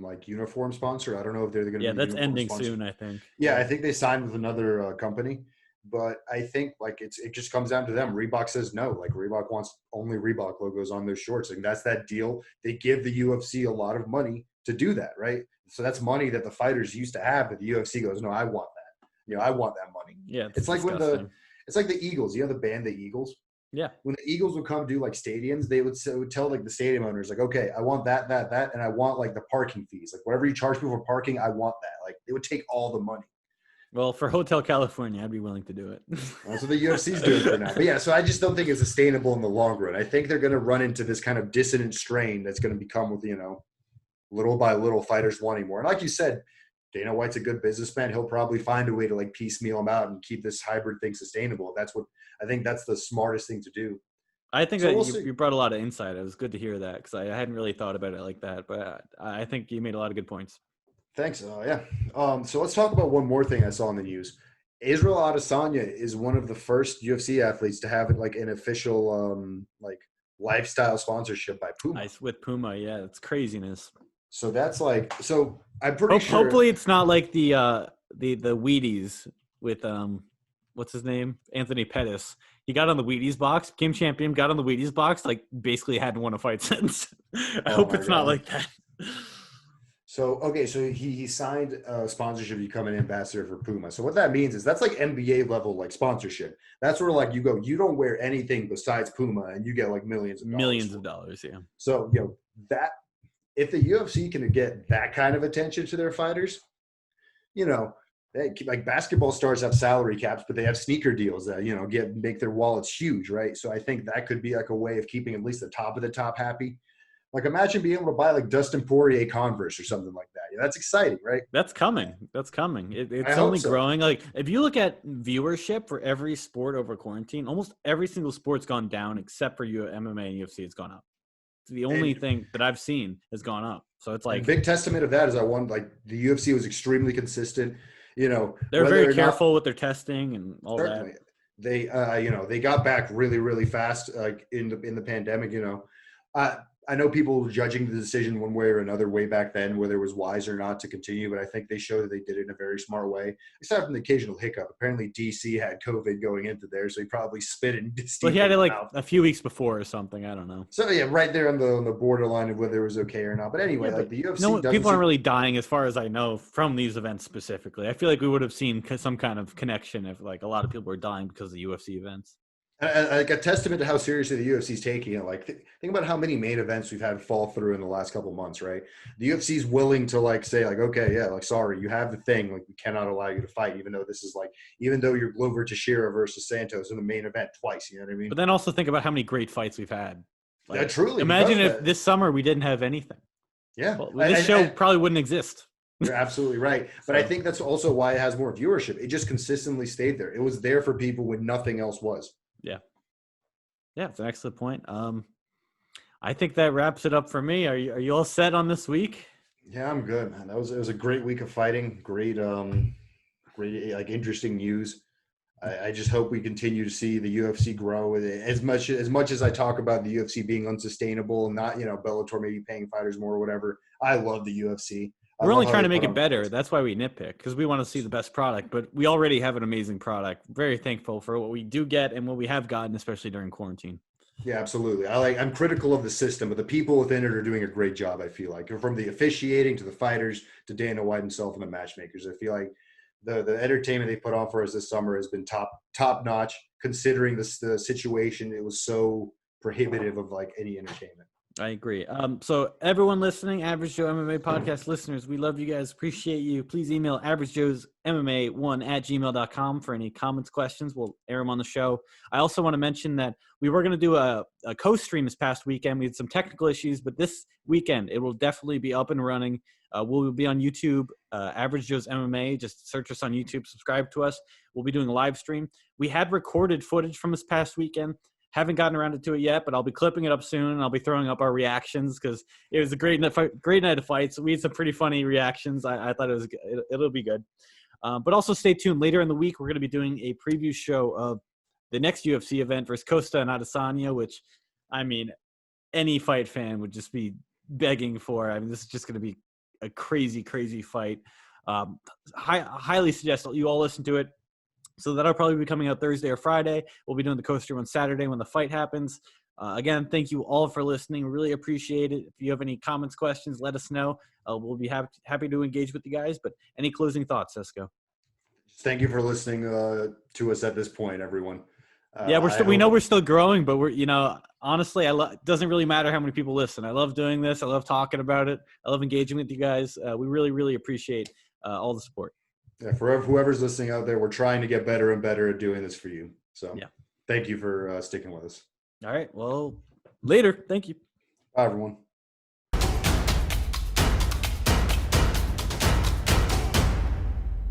like uniform sponsor. I don't know if they're going to Yeah, be that's uniform ending sponsor. soon, I think. Yeah, I think they signed with another company, but I think like it just comes down to them. Reebok says no. Like Reebok wants only Reebok logos on their shorts, and that's that deal. They give the UFC a lot of money to do that, right? So that's money that the fighters used to have, but the UFC goes, no, I want that. You know, I want that money. Yeah, It's like it's like the Eagles. You know the band, the Eagles. Yeah. When the Eagles would come do like stadiums, they would tell like the stadium owners, like, okay, I want that, and I want like the parking fees, like whatever you charge people for parking, I want that. Like they would take all the money. Well, for Hotel California, I'd be willing to do it. That's what the UFC's doing for now. But yeah, so I just don't think it's sustainable in the long run. I think they're going to run into this kind of dissonant strain that's going to become with, you know, little by little fighters wanting more. And like you said, Dana White's a good businessman. He'll probably find a way to like piecemeal them out and keep this hybrid thing sustainable. I think that's the smartest thing to do. I think that you brought a lot of insight. It was good to hear that because I hadn't really thought about it like that. But I think you made a lot of good points. Thanks. Yeah. So let's talk about one more thing I saw in the news. Israel Adesanya is one of the first UFC athletes to have like an official like lifestyle sponsorship by Puma. Nice with Puma, yeah, it's craziness. So that's like I'm pretty sure. Hopefully, it's not like the Wheaties with what's his name, Anthony Pettis. He got on the Wheaties box, became champion, got on the Wheaties box, like basically hadn't won a fight since. I hope it's not like that. So, okay, so he signed a sponsorship to become an ambassador for Puma. So what that means is that's like NBA level like sponsorship. That's where like you go, you don't wear anything besides Puma and you get like millions of dollars. Yeah. So, you know, that if the UFC can get that kind of attention to their fighters, you know, like basketball stars have salary caps, but they have sneaker deals that, you know, make their wallets huge, right? So I think that could be like a way of keeping at least the top of the top happy. Like imagine being able to buy like Dustin Poirier Converse or something like that. Yeah, that's exciting, right? That's coming. It's only growing. Like if you look at viewership for every sport over quarantine, almost every single sport's gone down except for MMA and UFC. It's gone up. It's the only thing that I've seen has gone up. So it's like a big testament of that is like the UFC was extremely consistent. You know, they're very careful with their testing and all that. They, you know, they got back really, really fast in the pandemic. You know, I know people were judging the decision one way or another way back then, whether it was wise or not to continue, but I think they showed that they did it in a very smart way, except from the occasional hiccup. Apparently, DC had COVID going into there, so he probably spit in. But he had it like a few weeks before or something. I don't know. So yeah, right there on the borderline of whether it was okay or not. But anyway, like the UFC, people aren't really dying, as far as I know, from these events specifically. I feel like we would have seen some kind of connection if like a lot of people were dying because of the UFC events. Like a testament to how seriously the UFC is taking it. Like, think about how many main events we've had fall through in the last couple of months, right? The UFC is willing to like say, like, okay, yeah, like, sorry, you have the thing, like, we cannot allow you to fight, even though you're Glover Teixeira versus Santos in the main event twice. You know what I mean? But then also think about how many great fights we've had. Like, yeah, truly. Imagine if this summer we didn't have anything. Yeah, this show probably wouldn't exist. You're absolutely right. But I think that's also why it has more viewership. It just consistently stayed there. It was there for people when nothing else was. Yeah, it's an excellent point. I think that wraps it up for me. Are you all set on this week? Yeah, I'm good, man. It was a great week of fighting. Great like interesting news. I just hope we continue to see the UFC grow. As much as I talk about the UFC being unsustainable and not, you know, Bellator maybe paying fighters more or whatever. I love the UFC. We're only trying to make it better. That's why we nitpick, because we want to see the best product. But we already have an amazing product. Very thankful for what we do get and what we have gotten, especially during quarantine. Yeah, absolutely. I'm critical of the system, but the people within it are doing a great job, I feel like. From the officiating to the fighters to Dana White himself and the matchmakers. I feel like the entertainment they put on for us this summer has been top notch, considering the situation. It was so prohibitive of like any entertainment. I agree. So everyone listening, Average Joe MMA Podcast listeners, we love you guys. Appreciate you. Please email averagejoesmma1@gmail.com for any comments, questions. We'll air them on the show. I also want to mention that we were going to do a co-stream this past weekend. We had some technical issues, but this weekend it will definitely be up and running. We'll be on YouTube, Average Joe's MMA. Just search us on YouTube, subscribe to us. We'll be doing a live stream. We had recorded footage from this past weekend. Haven't gotten around to it yet, but I'll be clipping it up soon, and I'll be throwing up our reactions because it was a great night of fights. We had some pretty funny reactions. I thought it'll be good. But also stay tuned. Later in the week, we're going to be doing a preview show of the next UFC event versus Costa and Adesanya, which, I mean, any fight fan would just be begging for. I mean, this is just going to be a crazy, crazy fight. Highly suggest that you all listen to it. So that'll probably be coming out Thursday or Friday. We'll be doing the co-stream on Saturday when the fight happens. Again, thank you all for listening. We really appreciate it. If you have any comments, questions, let us know. We'll be happy to engage with you guys. But any closing thoughts, Cisco? Thank you for listening to us at this point, everyone. Yeah, we know we're still growing, but honestly, it doesn't really matter how many people listen. I love doing this. I love talking about it. I love engaging with you guys. We really, really appreciate all the support. Yeah, for whoever's listening out there, we're trying to get better and better at doing this for you. So yeah, thank you for sticking with us. All right. Well, later. Thank you. Bye, everyone.